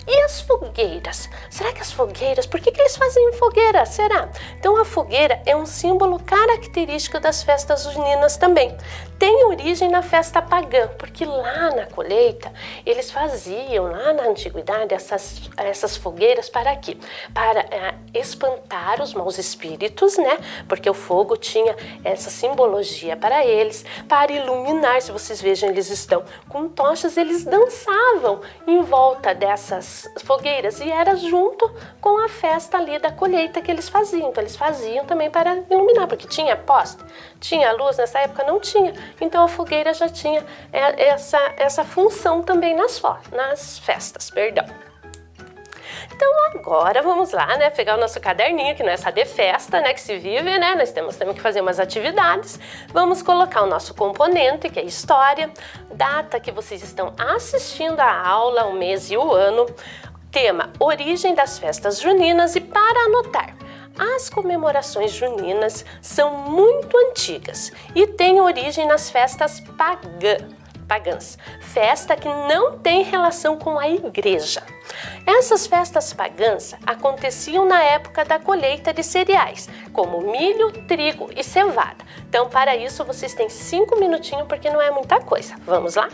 E as fogueiras? Será que as fogueiras, por que eles fazem fogueira? Será? Então a fogueira é um símbolo característico das festas juninas também. Tem origem na festa pagã, porque lá na colheita eles faziam, lá na antiguidade, essas fogueiras para quê? Para espantar os maus espíritos, né? Porque o fogo tinha essa simbologia para eles, para iluminar. Se vocês vejam, eles estão com tochas, eles dançavam em volta dessas fogueiras e era junto com a festa ali da colheita que eles faziam. Então eles faziam também para iluminar, porque tinha poste, tinha luz, nessa época não tinha. Então a fogueira já tinha essa função também nas festas, perdão. Então agora vamos lá, né, pegar o nosso caderninho, que não é só de festa, né, que se vive, né, nós temos também que fazer umas atividades. Vamos colocar o nosso componente, que é história, data que vocês estão assistindo a aula, o mês e o ano, tema, origem das festas juninas e para anotar. As comemorações juninas são muito antigas e têm origem nas festas pagãs, festa que não tem relação com a igreja. Essas festas pagãs aconteciam na época da colheita de cereais, como milho, trigo e cevada. Então, para isso, vocês têm 5 minutinhos, porque não é muita coisa. Vamos lá?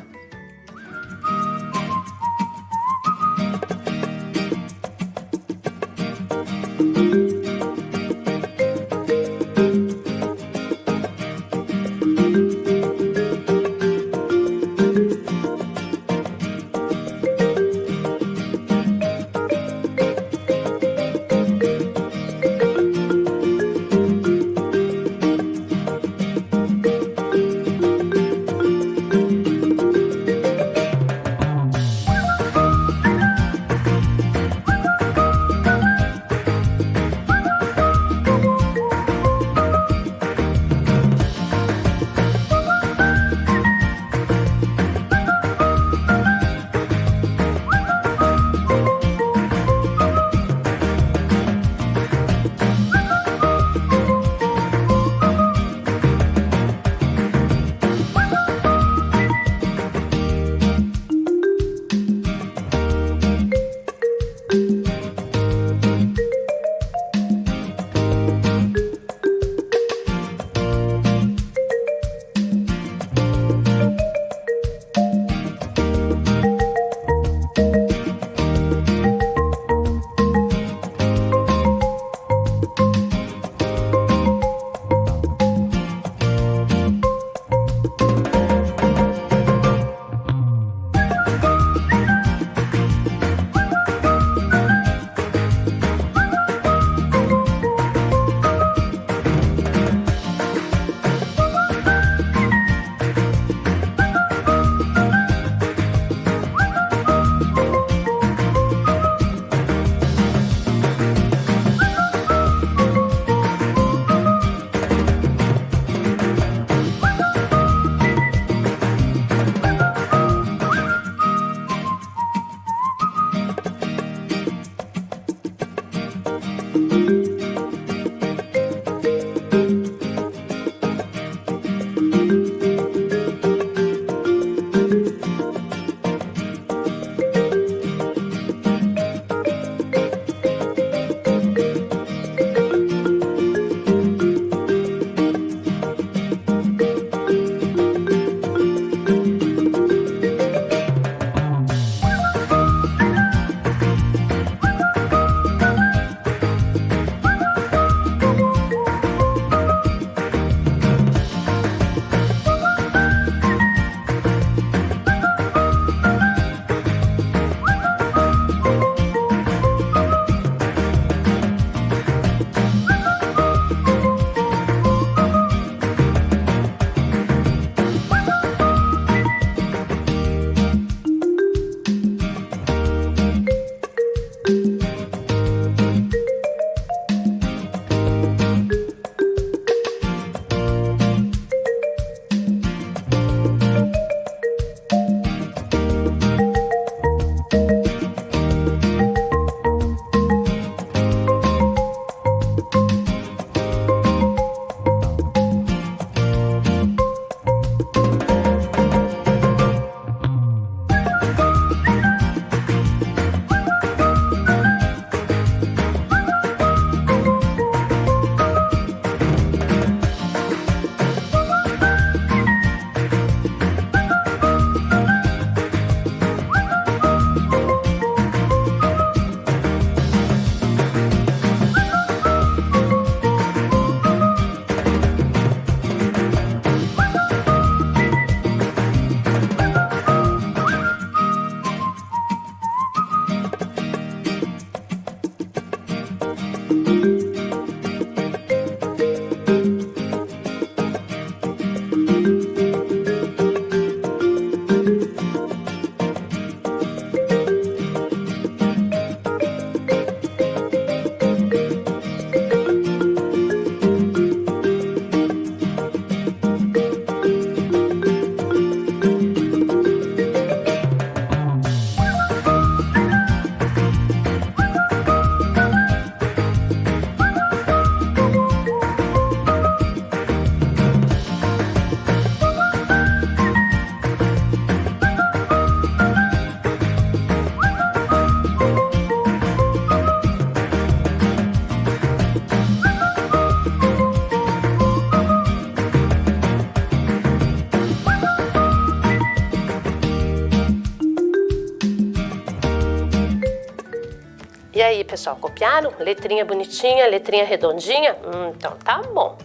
E aí, pessoal, copiaram? Letrinha bonitinha, letrinha redondinha? Então tá bom.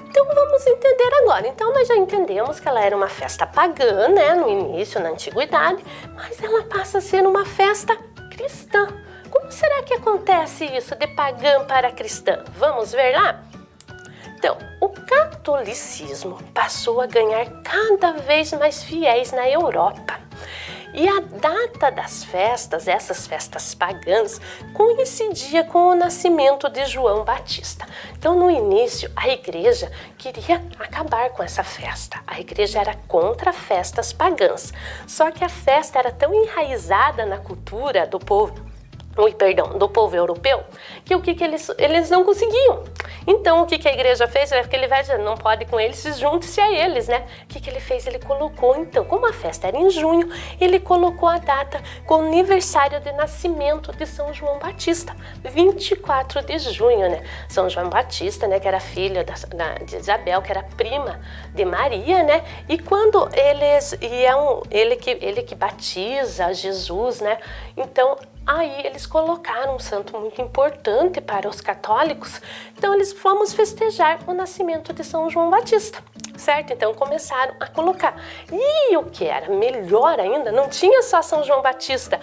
Então vamos entender agora. Então nós já entendemos que ela era uma festa pagã, né, no início, na antiguidade, mas ela passa a ser uma festa cristã. Como será que acontece isso de pagã para cristã? Vamos ver lá? Então, o catolicismo passou a ganhar cada vez mais fiéis na Europa. E a data das festas, essas festas pagãs, coincidia com o nascimento de João Batista. Então, no início, a igreja queria acabar com essa festa. A igreja era contra festas pagãs. Só que a festa era tão enraizada na cultura do povo europeu, que o que eles não conseguiam. Então, o que a igreja fez? É que ele vai dizer, não pode com eles, junte-se a eles, né? O que ele fez? Ele colocou, então, como a festa era em junho, ele colocou a data com o aniversário de nascimento de São João Batista, 24 de junho, né? São João Batista, né, que era filho de Isabel, que era prima de Maria, né? E quando eles iam, ele que batiza Jesus, né? Então, aí eles colocaram um santo muito importante para os católicos, então eles fomos festejar o nascimento de São João Batista, certo? Então começaram a colocar. E o que era melhor ainda, não tinha só São João Batista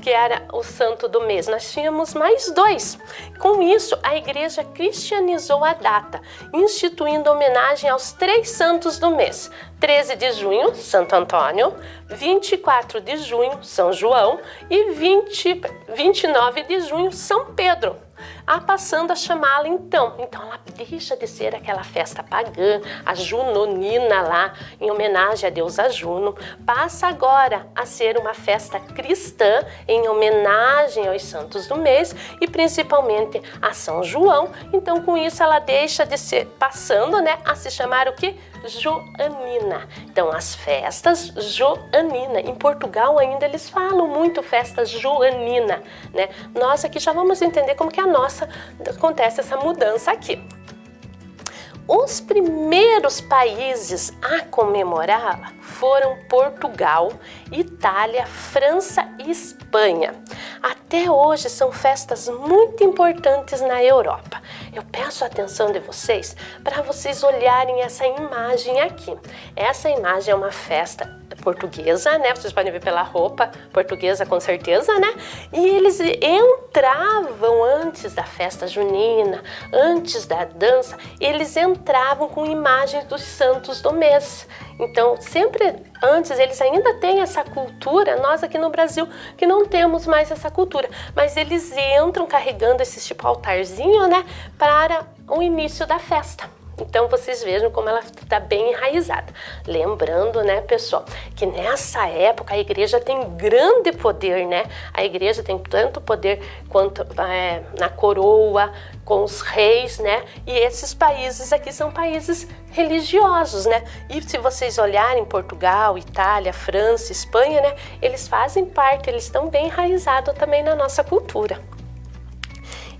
que era o santo do mês, nós tínhamos mais 2. Com isso, a igreja cristianizou a data, instituindo homenagem aos 3 santos do mês. 13 de junho, Santo Antônio, 24 de junho, São João e 29 de junho, São Pedro. Passando a chamá-la então ela deixa de ser aquela festa pagã, a junonina lá, em homenagem a deusa Juno, passa agora a ser uma festa cristã em homenagem aos santos do mês e principalmente a São João. Então com isso ela deixa de ser, passando, né, a se chamar o que? Joanina. Então as festas joanina. Em Portugal ainda eles falam muito festa joanina, né? Nós aqui já vamos entender como que a nossa acontece essa mudança aqui. Os primeiros países a comemorá-la foram Portugal, Itália, França e Espanha. Até hoje são festas muito importantes na Europa. Eu peço a atenção de vocês para vocês olharem essa imagem aqui. Essa imagem é uma festa portuguesa, né? Vocês podem ver pela roupa portuguesa com certeza, né? E eles entravam antes da festa junina, antes da dança, eles entravam com imagens dos santos do mês. Então, sempre antes, eles ainda têm essa cultura, nós aqui no Brasil, que não temos mais essa cultura, mas eles entram carregando esse tipo altarzinho, né, para o início da festa. Então, vocês vejam como ela está bem enraizada. Lembrando, né, pessoal, que nessa época a igreja tem grande poder, né? A igreja tem tanto poder quanto na coroa, com os reis, né? E esses países aqui são países religiosos, né? E se vocês olharem Portugal, Itália, França, Espanha, né? Eles fazem parte, eles estão bem enraizados também na nossa cultura.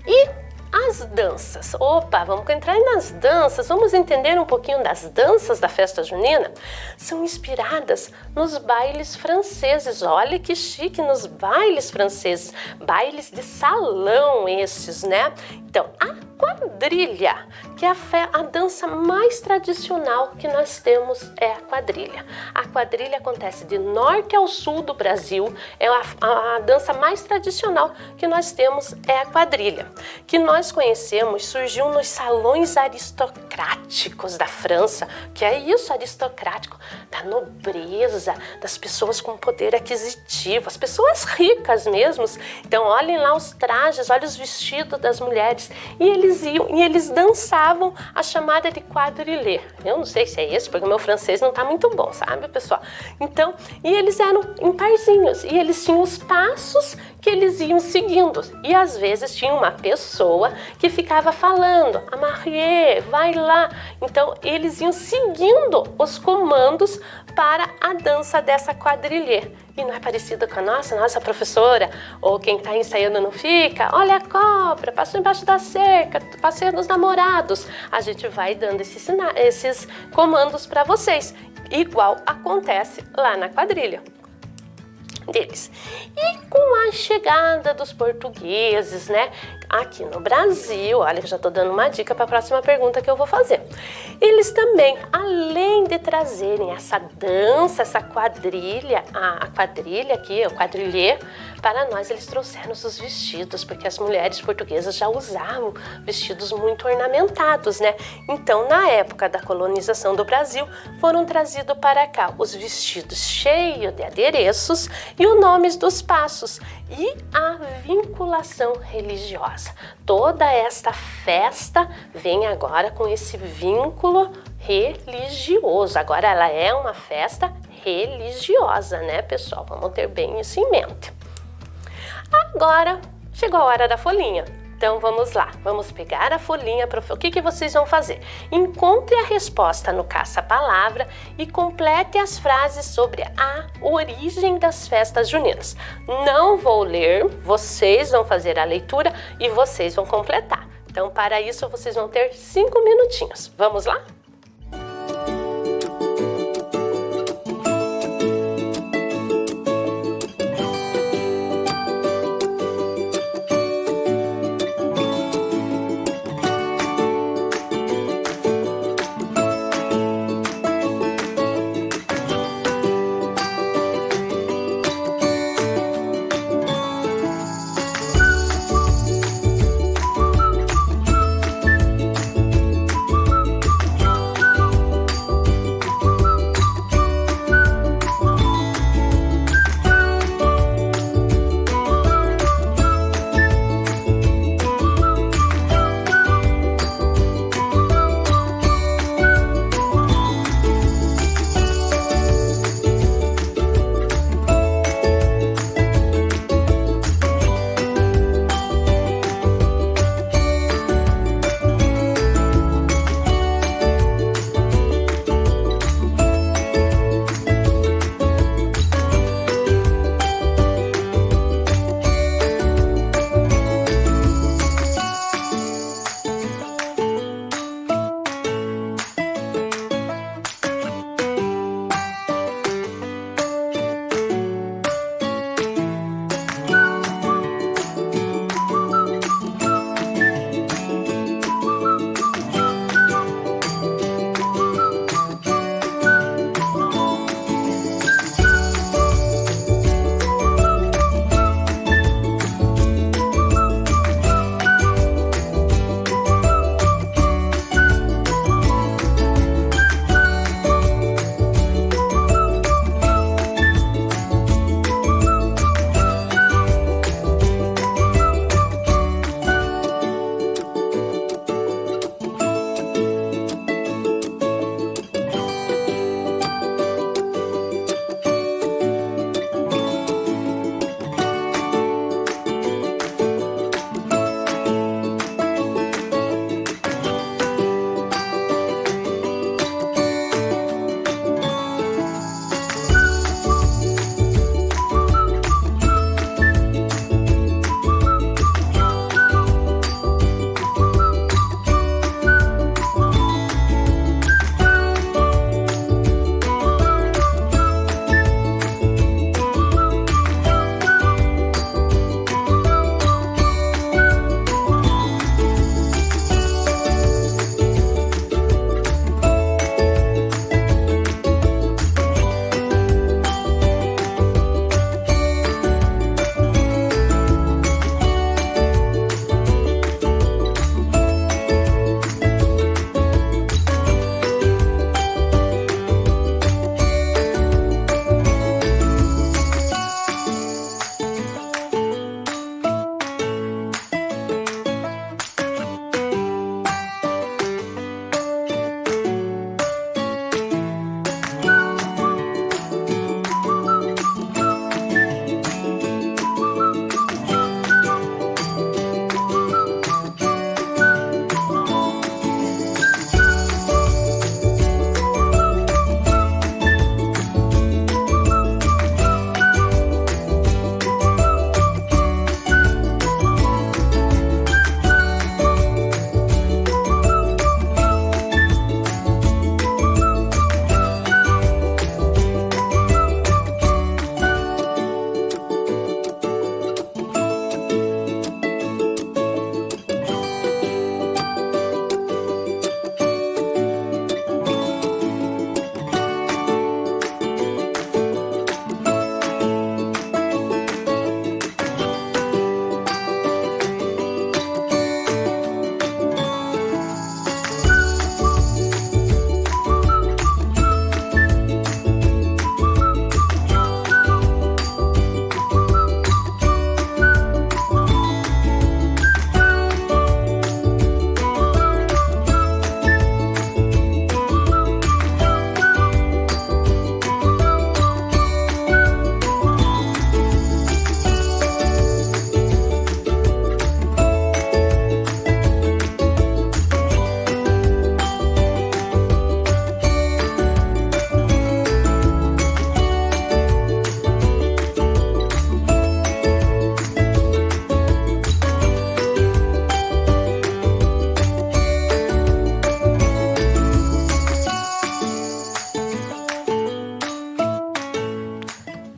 E as danças. Opa, vamos entrar nas danças, vamos entender um pouquinho das danças da festa junina. São inspiradas nos bailes franceses. Olha que chique, nos bailes franceses. Bailes de salão esses, né? Então, a quadrilha, que é a dança mais tradicional que nós temos, é a quadrilha. A quadrilha acontece de norte ao sul do Brasil, é a dança mais tradicional que nós temos, é a quadrilha. Que nós conhecemos, surgiu nos salões aristocráticos da França, que é isso, aristocrático, da nobreza, das pessoas com poder aquisitivo, as pessoas ricas mesmo. Então, olhem lá os trajes, olhem os vestidos das mulheres, e eles iam e eles dançavam a chamada de quadrilha. Eu não sei se é isso, porque o meu francês não tá muito bom, sabe, pessoal? Então, e eles eram em parzinhos, e eles tinham os passos que eles iam seguindo. E às vezes tinha uma pessoa que ficava falando, a Marie, vai lá. Então, eles iam seguindo os comandos para a dança dessa quadrilha. E não é parecida com a nossa professora, ou quem está ensaiando não fica, olha a cobra, passou embaixo da cerca, passeio dos namorados. A gente vai dando esses comandos para vocês, igual acontece lá na quadrilha. deles. E com a chegada dos portugueses, né, aqui no Brasil, olha, eu já estou dando uma dica para a próxima pergunta que eu vou fazer. Eles também, além de trazerem essa dança, essa quadrilha, a quadrilha aqui, o quadrilhê, para nós eles trouxeram os vestidos, porque as mulheres portuguesas já usavam vestidos muito ornamentados, né? Então, na época da colonização do Brasil, foram trazidos para cá os vestidos cheios de adereços e os nomes dos passos e a vinculação religiosa. Toda esta festa vem agora com esse vínculo religioso. Agora ela é uma festa religiosa, né, pessoal? Vamos ter bem isso em mente. Agora chegou a hora da folhinha. Então vamos lá, vamos pegar a folhinha. O que vocês vão fazer? Encontre a resposta no caça-palavra e complete as frases sobre a origem das festas juninas. Não vou ler, vocês vão fazer a leitura e vocês vão completar. Então para isso vocês vão ter 5 minutinhos. Vamos lá?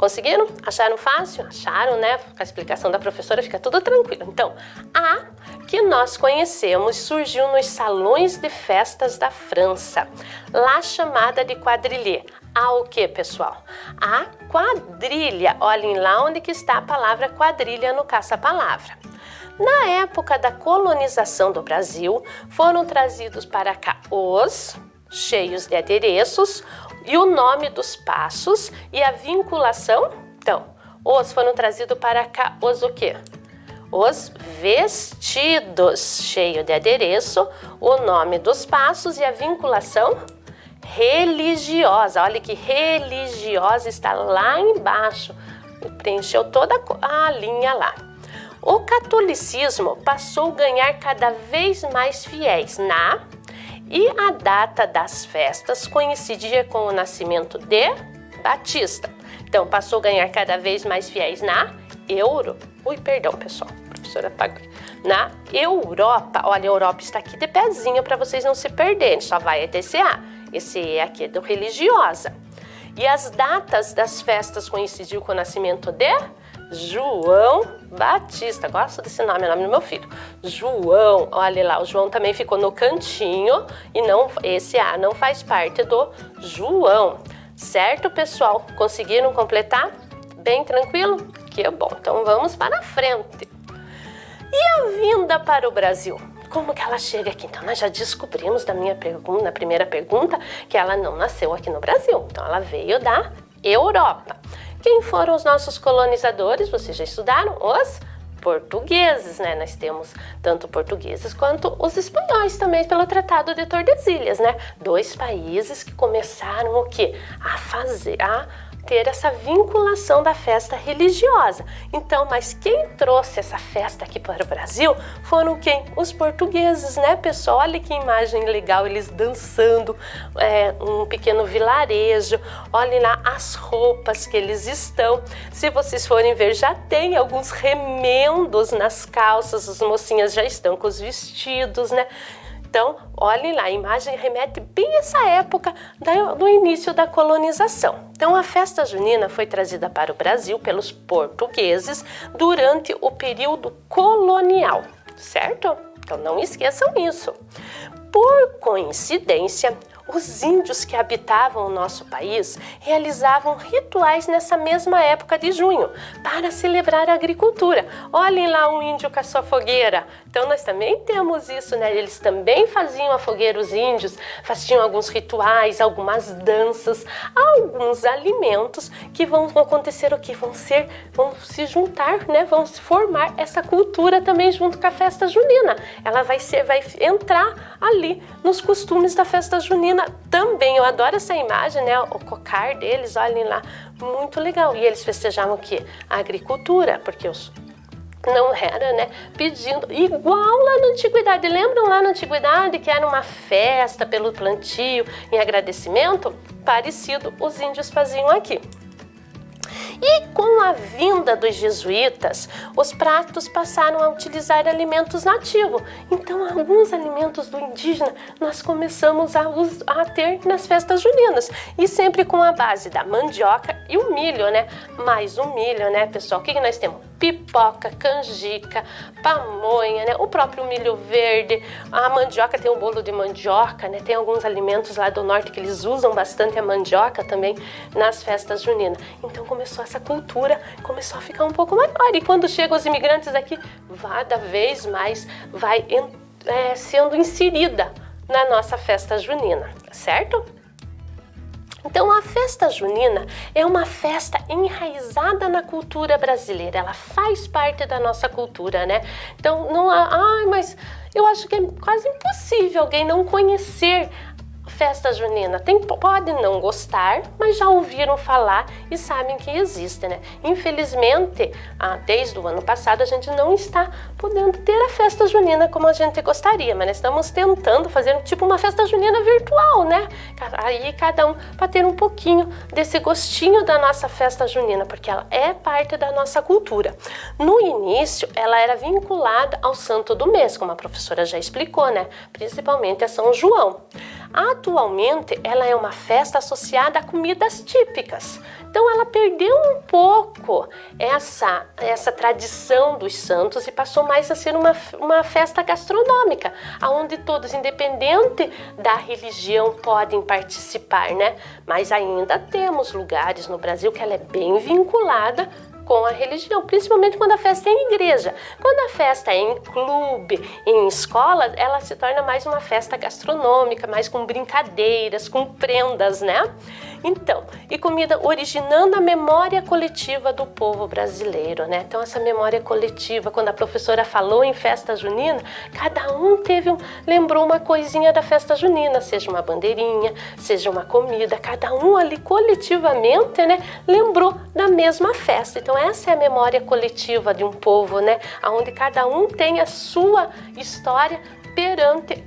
Conseguiram? Acharam fácil? Acharam, né? Com a explicação da professora fica tudo tranquilo. Então, a que nós conhecemos surgiu nos salões de festas da França, lá chamada de quadrille. A o que, pessoal? A quadrilha. Olhem lá onde que está a palavra quadrilha no caça-palavra. Na época da colonização do Brasil, foram trazidos para cá os cheios de adereços e o nome dos passos e a vinculação. Então, os foram trazidos para cá os o quê? Os vestidos, cheio de adereço, o nome dos passos e a vinculação religiosa. Olha que religiosa está lá embaixo, preencheu toda a linha lá. O catolicismo passou a ganhar cada vez mais fiéis e a data das festas coincidia com o nascimento de Batista. Então, passou a ganhar cada vez mais fiéis na Europa. Professora apagou. Na Europa, olha, a Europa está aqui de pezinho para vocês não se perderem, só vai até esse A. Esse E aqui é do religiosa. E as datas das festas coincidiu com o nascimento de João Batista. Gosto desse nome, é o nome do meu filho. João, olha lá, o João também ficou no cantinho e não, esse A não faz parte do João. Certo, pessoal? Conseguiram completar? Bem tranquilo? Que bom. Então vamos para a frente. E a vinda para o Brasil? Como que ela chega aqui? Então nós já descobrimos na primeira pergunta que ela não nasceu aqui no Brasil. Então ela veio da Europa. Quem foram os nossos colonizadores? Vocês já estudaram? Os portugueses, né? Nós temos tanto portugueses quanto os espanhóis também pelo Tratado de Tordesilhas, né? 2 países que começaram o quê? A ter essa vinculação da festa religiosa. Então, mas quem trouxe essa festa aqui para o Brasil foram quem? Os portugueses, né, pessoal? Olha que imagem legal, eles dançando, um pequeno vilarejo. Olhem lá as roupas que eles estão. Se vocês forem ver, já tem alguns remendos nas calças, as mocinhas já estão com os vestidos, né? Então, olhem lá, a imagem remete bem a essa época do início da colonização. Então, a festa junina foi trazida para o Brasil pelos portugueses durante o período colonial, certo? Então, não esqueçam isso. Por coincidência, os índios que habitavam o nosso país realizavam rituais nessa mesma época de junho para celebrar a agricultura. Olhem lá um índio com a sua fogueira. Então nós também temos isso, né? Eles também faziam a fogueira, os índios faziam alguns rituais, algumas danças, alguns alimentos que vão acontecer o quê? Vão se juntar, né? Vão se formar essa cultura também junto com a festa junina. Ela vai entrar ali nos costumes da festa junina também. Eu adoro essa imagem, né? O cocar deles, olhem lá, muito legal. E eles festejavam o quê? A agricultura, porque não era, né? Pedindo, igual lá na antiguidade. Lembram lá na antiguidade que era uma festa pelo plantio em agradecimento? Parecido os índios faziam aqui. E com a vinda dos jesuítas, os pratos passaram a utilizar alimentos nativos. Então, alguns alimentos do indígena nós começamos a ter nas festas juninas. E sempre com a base da mandioca e o milho, né? Mais o milho, né, pessoal? O que nós temos? Pipoca, canjica, pamonha, né? O próprio milho verde, a mandioca, tem o bolo de mandioca, né? Tem alguns alimentos lá do norte que eles usam bastante a mandioca também nas festas juninas. Então começou essa cultura, começou a ficar um pouco maior. E quando chegam os imigrantes aqui, cada vez mais vai sendo inserida na nossa festa junina, certo? Então, a festa junina é uma festa enraizada na cultura brasileira, ela faz parte da nossa cultura, né? Então, não há, mas eu acho que é quase impossível alguém não conhecer festa junina. Pode não gostar, mas já ouviram falar e sabem que existe, né? Infelizmente, desde o ano passado, a gente não está podendo ter a festa junina como a gente gostaria, mas nós estamos tentando fazer tipo uma festa junina virtual, né? Aí cada um para ter um pouquinho desse gostinho da nossa festa junina, porque ela é parte da nossa cultura. No início, ela era vinculada ao santo do mês, como a professora já explicou, né? Principalmente a São João. Atualmente, ela é uma festa associada a comidas típicas. Então ela perdeu um pouco essa tradição dos santos e passou mais a ser uma festa gastronômica, onde todos, independente da religião, podem participar, né? Mas ainda temos lugares no Brasil que ela é bem vinculada com a religião, principalmente quando a festa é em igreja. Quando a festa é em clube, em escola, ela se torna mais uma festa gastronômica, mais com brincadeiras, com prendas, né? Então, e comida originando a memória coletiva do povo brasileiro, né? Então, essa memória coletiva, quando a professora falou em festa junina, cada um lembrou uma coisinha da festa junina, seja uma bandeirinha, seja uma comida, cada um ali coletivamente, né, lembrou da mesma festa. Então, essa é a memória coletiva de um povo, né, onde cada um tem a sua história perante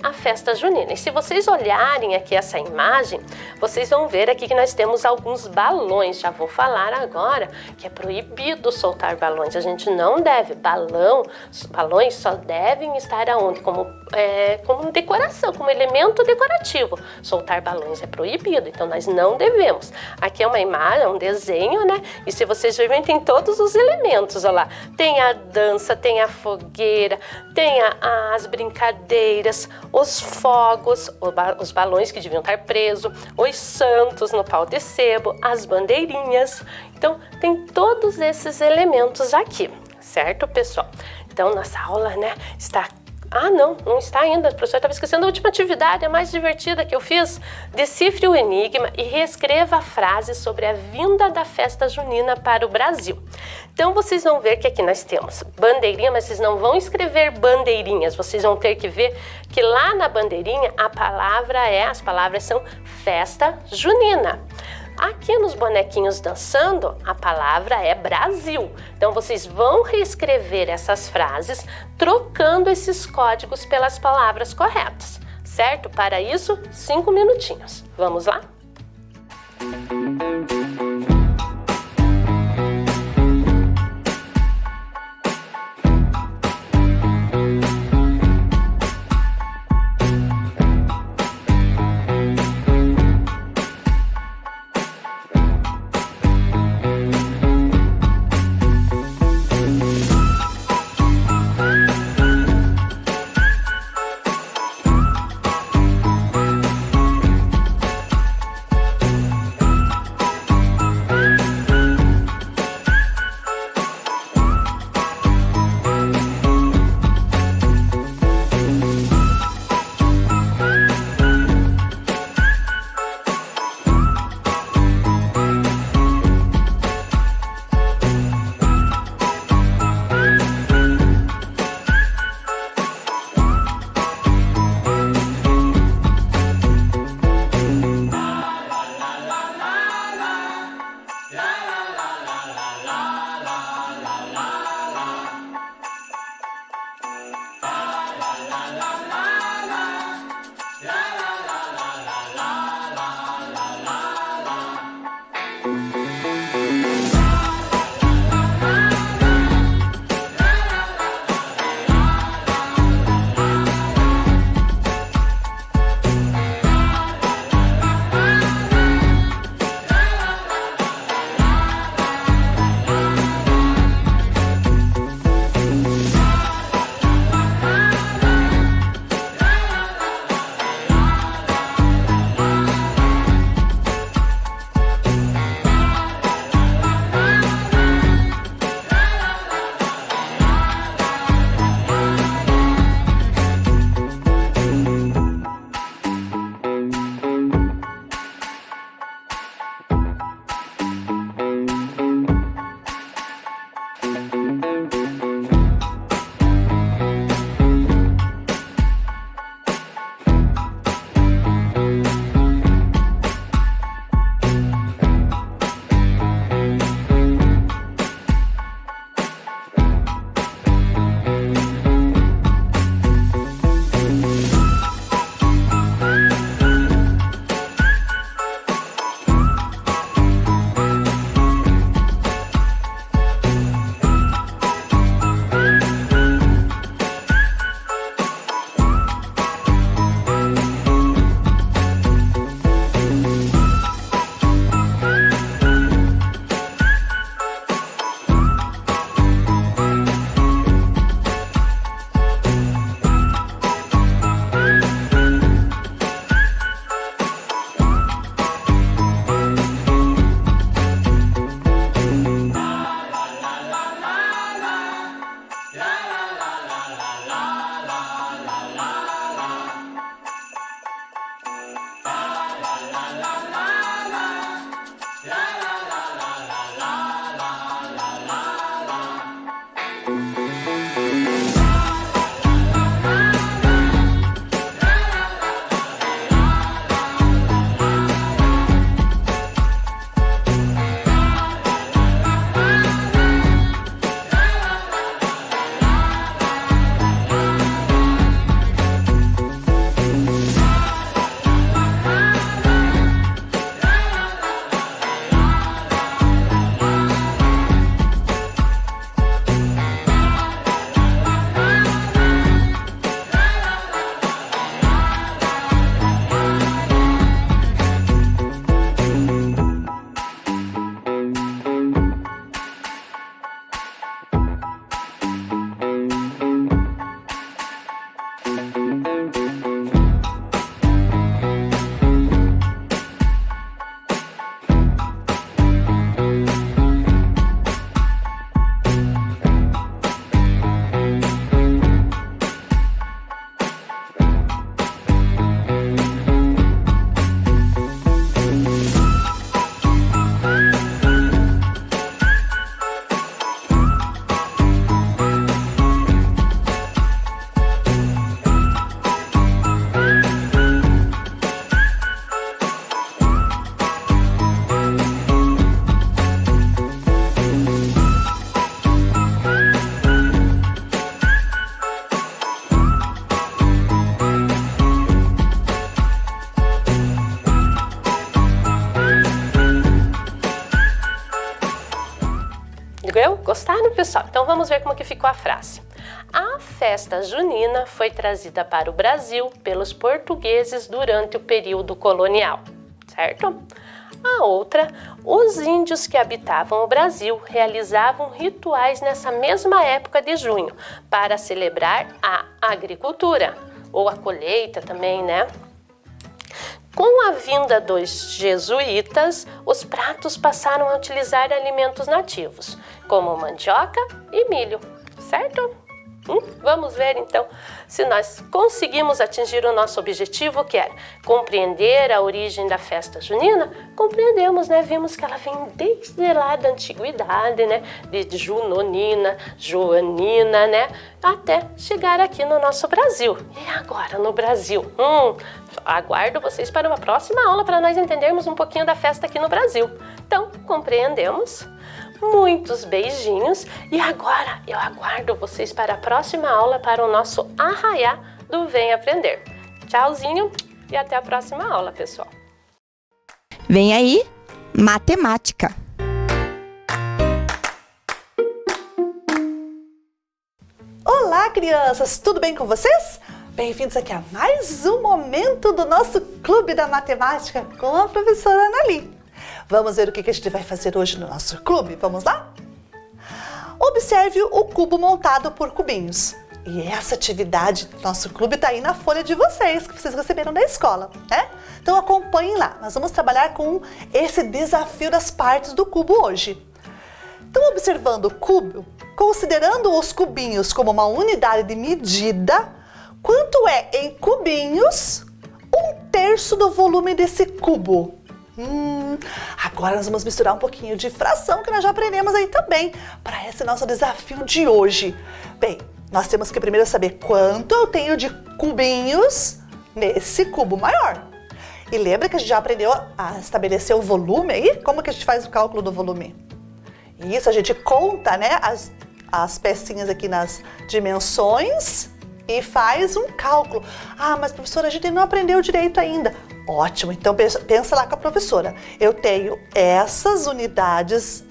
a festa junina. E se vocês olharem aqui essa imagem, vocês vão ver aqui que nós temos alguns balões. Já vou falar agora que é proibido soltar balões. A gente não deve. Balões só devem estar aonde? Como decoração, como elemento decorativo. Soltar balões é proibido, então nós não devemos. Aqui é uma imagem, um desenho, né? E se vocês verem, tem todos os elementos, olha lá. Tem a dança, tem a fogueira, tem as brincadeiras, os fogos, os balões que deviam estar presos, os santos no pau de sebo, as bandeirinhas. Então, tem todos esses elementos aqui, certo, pessoal? Então, nossa aula, né, está... não está ainda. A professora estava esquecendo a última atividade, a mais divertida que eu fiz. Decifre o enigma e reescreva a frase sobre a vinda da festa junina para o Brasil. Então, vocês vão ver que aqui nós temos bandeirinha, mas vocês não vão escrever bandeirinhas. Vocês vão ter que ver que lá na bandeirinha as palavras são festa junina. Aqui nos bonequinhos dançando, a palavra é Brasil. Então, vocês vão reescrever essas frases trocando esses códigos pelas palavras corretas, certo? Para isso, 5 minutinhos. Vamos lá? Entendeu? Gostaram, pessoal? Então vamos ver como que ficou a frase. A festa junina foi trazida para o Brasil pelos portugueses durante o período colonial, certo? A outra, os índios que habitavam o Brasil realizavam rituais nessa mesma época de junho para celebrar a agricultura, ou a colheita também, né? Com a vinda dos jesuítas, os pratos passaram a utilizar alimentos nativos, como mandioca e milho, certo? Vamos ver então se nós conseguimos atingir o nosso objetivo, que era compreender a origem da festa junina. Compreendemos, né? Vimos que ela vem desde lá da antiguidade, né? De junonina, joanina, né? Até chegar aqui no nosso Brasil. E agora no Brasil? Aguardo vocês para uma próxima aula para nós entendermos um pouquinho da festa aqui no Brasil. Então, compreendemos. Muitos beijinhos e agora eu aguardo vocês para a próxima aula para o nosso Arraiá do Vem Aprender. Tchauzinho e até a próxima aula, pessoal. Vem aí, matemática. Olá, crianças! Tudo bem com vocês? Bem-vindos aqui a mais um momento do nosso Clube da Matemática com a professora Anali. Vamos ver o que a gente vai fazer hoje no nosso clube? Vamos lá? Observe o cubo montado por cubinhos. E essa atividade do nosso clube está aí na folha de vocês, que vocês receberam da escola, né? Então acompanhem lá. Nós vamos trabalhar com esse desafio das partes do cubo hoje. Então, observando o cubo, considerando os cubinhos como uma unidade de medida, quanto é em cubinhos 1/3 do volume desse cubo? Agora nós vamos misturar um pouquinho de fração que nós já aprendemos aí também para esse nosso desafio de hoje. Bem, nós temos que primeiro saber quanto eu tenho de cubinhos nesse cubo maior. E lembra que a gente já aprendeu a estabelecer o volume aí? Como que a gente faz o cálculo do volume? Isso, a gente conta, né, as pecinhas aqui nas dimensões e faz um cálculo. Ah, mas professora, a gente não aprendeu direito ainda. Ótimo, então pensa lá com a professora. Eu tenho essas unidades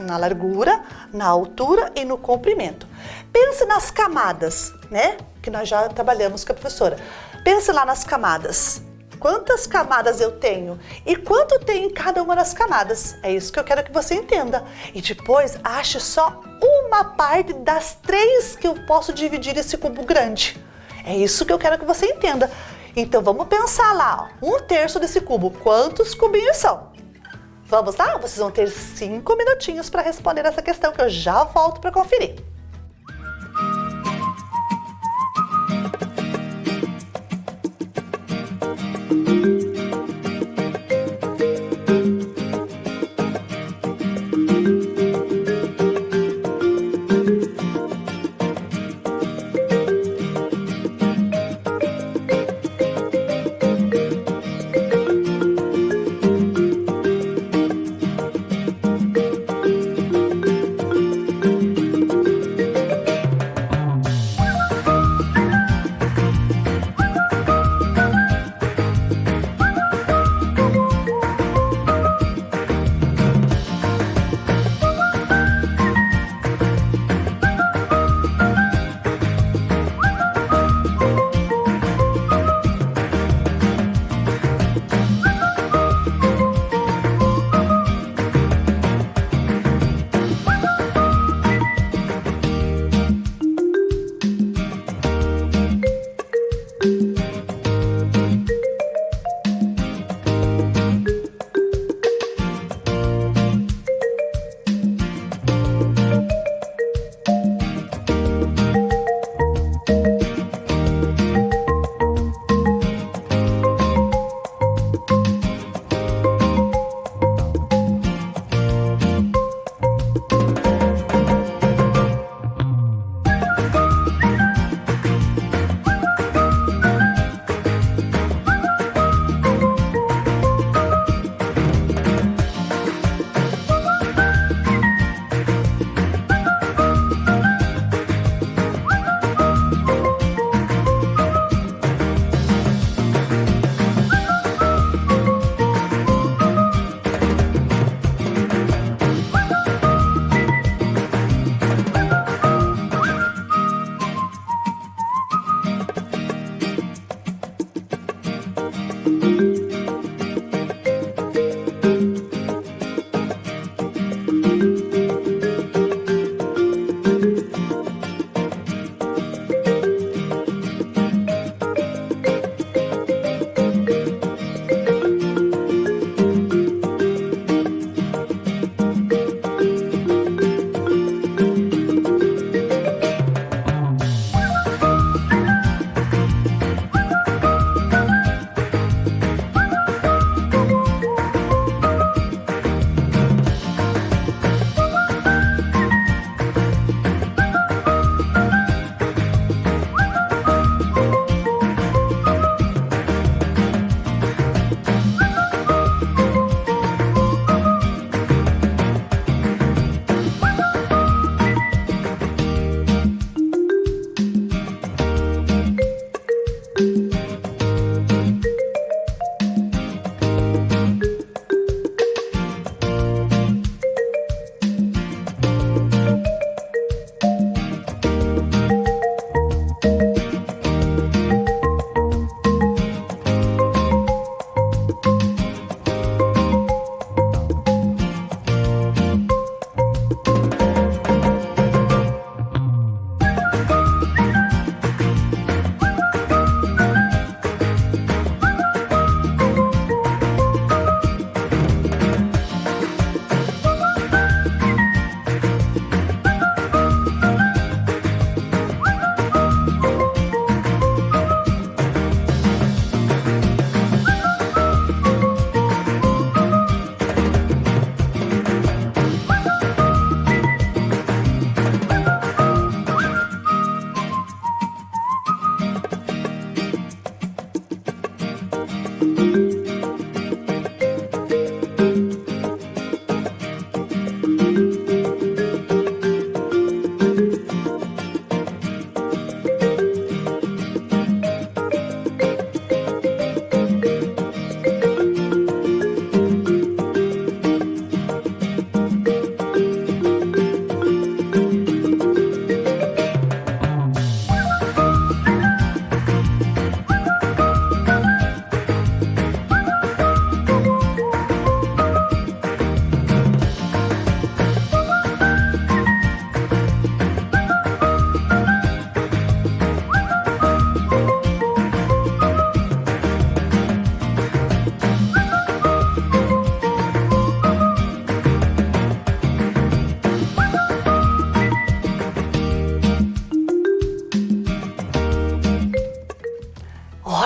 na largura, na altura e no comprimento. Pense nas camadas, né? Que nós já trabalhamos com a professora. Pense lá nas camadas. Quantas camadas eu tenho e quanto tem em cada uma das camadas. É isso que eu quero que você entenda. E depois ache só uma parte das 3 que eu posso dividir esse cubo grande. É isso que eu quero que você entenda. Então vamos pensar lá, ó, 1/3 desse cubo, quantos cubinhos são? Vamos lá? Vocês vão ter 5 minutinhos para responder essa questão que eu já volto para conferir.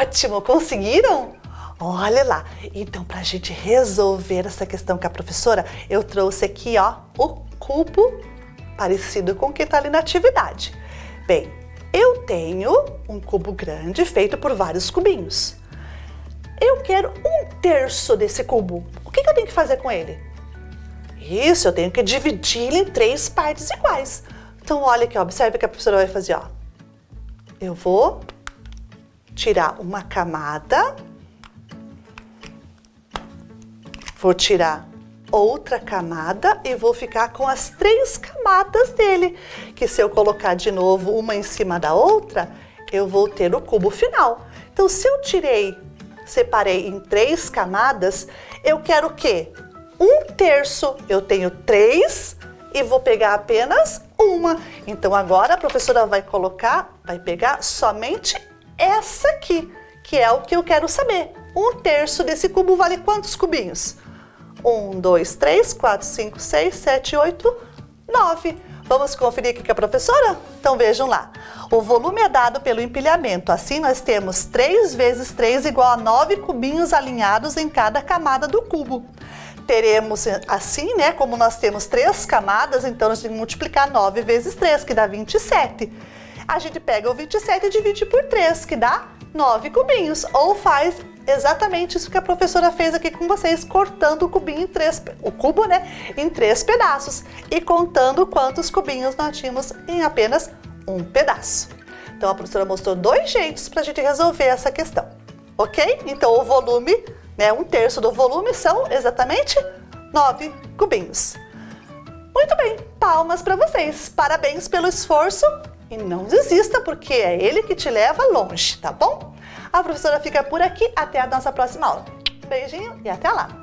Ótimo, conseguiram? Olha lá, então para a gente resolver essa questão com a professora, eu trouxe aqui, ó, o cubo parecido com o que está ali na atividade. Bem, eu tenho um cubo grande feito por vários cubinhos. Eu quero 1/3 desse cubo. O que eu tenho que fazer com ele? Isso, eu tenho que dividi-lo em 3 partes iguais. Então, olha aqui, ó, observe o que a professora vai fazer, ó. Eu vou tirar uma camada, vou tirar outra camada e vou ficar com as 3 camadas dele, que se eu colocar de novo uma em cima da outra, eu vou ter o cubo final. Então, se eu separei em 3 camadas, eu quero o quê? 1/3. Eu tenho 3 e vou pegar apenas uma. Então, agora a professora vai pegar somente essa aqui, que é o que eu quero saber. 1/3 desse cubo vale quantos cubinhos? 1, 2, 3, 4, 5, 6, 7, 8, 9. Vamos conferir aqui com a professora? Então vejam lá. O volume é dado pelo empilhamento. Assim nós temos 3 vezes 3 igual a 9 cubinhos alinhados em cada camada do cubo. Teremos assim, né, como nós temos 3 camadas, então nós temos que multiplicar 9 vezes 3, que dá 27. A gente pega o 27 e divide por 3, que dá 9 cubinhos. Ou faz exatamente isso que a professora fez aqui com vocês, cortando o cubinho o cubo, né, em 3 pedaços e contando quantos cubinhos nós tínhamos em apenas um pedaço. Então a professora mostrou 2 jeitos para a gente resolver essa questão, ok? Então o volume, né, 1/3 do volume são exatamente 9 cubinhos. Muito bem, palmas para vocês, parabéns pelo esforço e não desista porque é ele que te leva longe, tá bom? A professora fica por aqui, até a nossa próxima aula. Beijinho e até lá!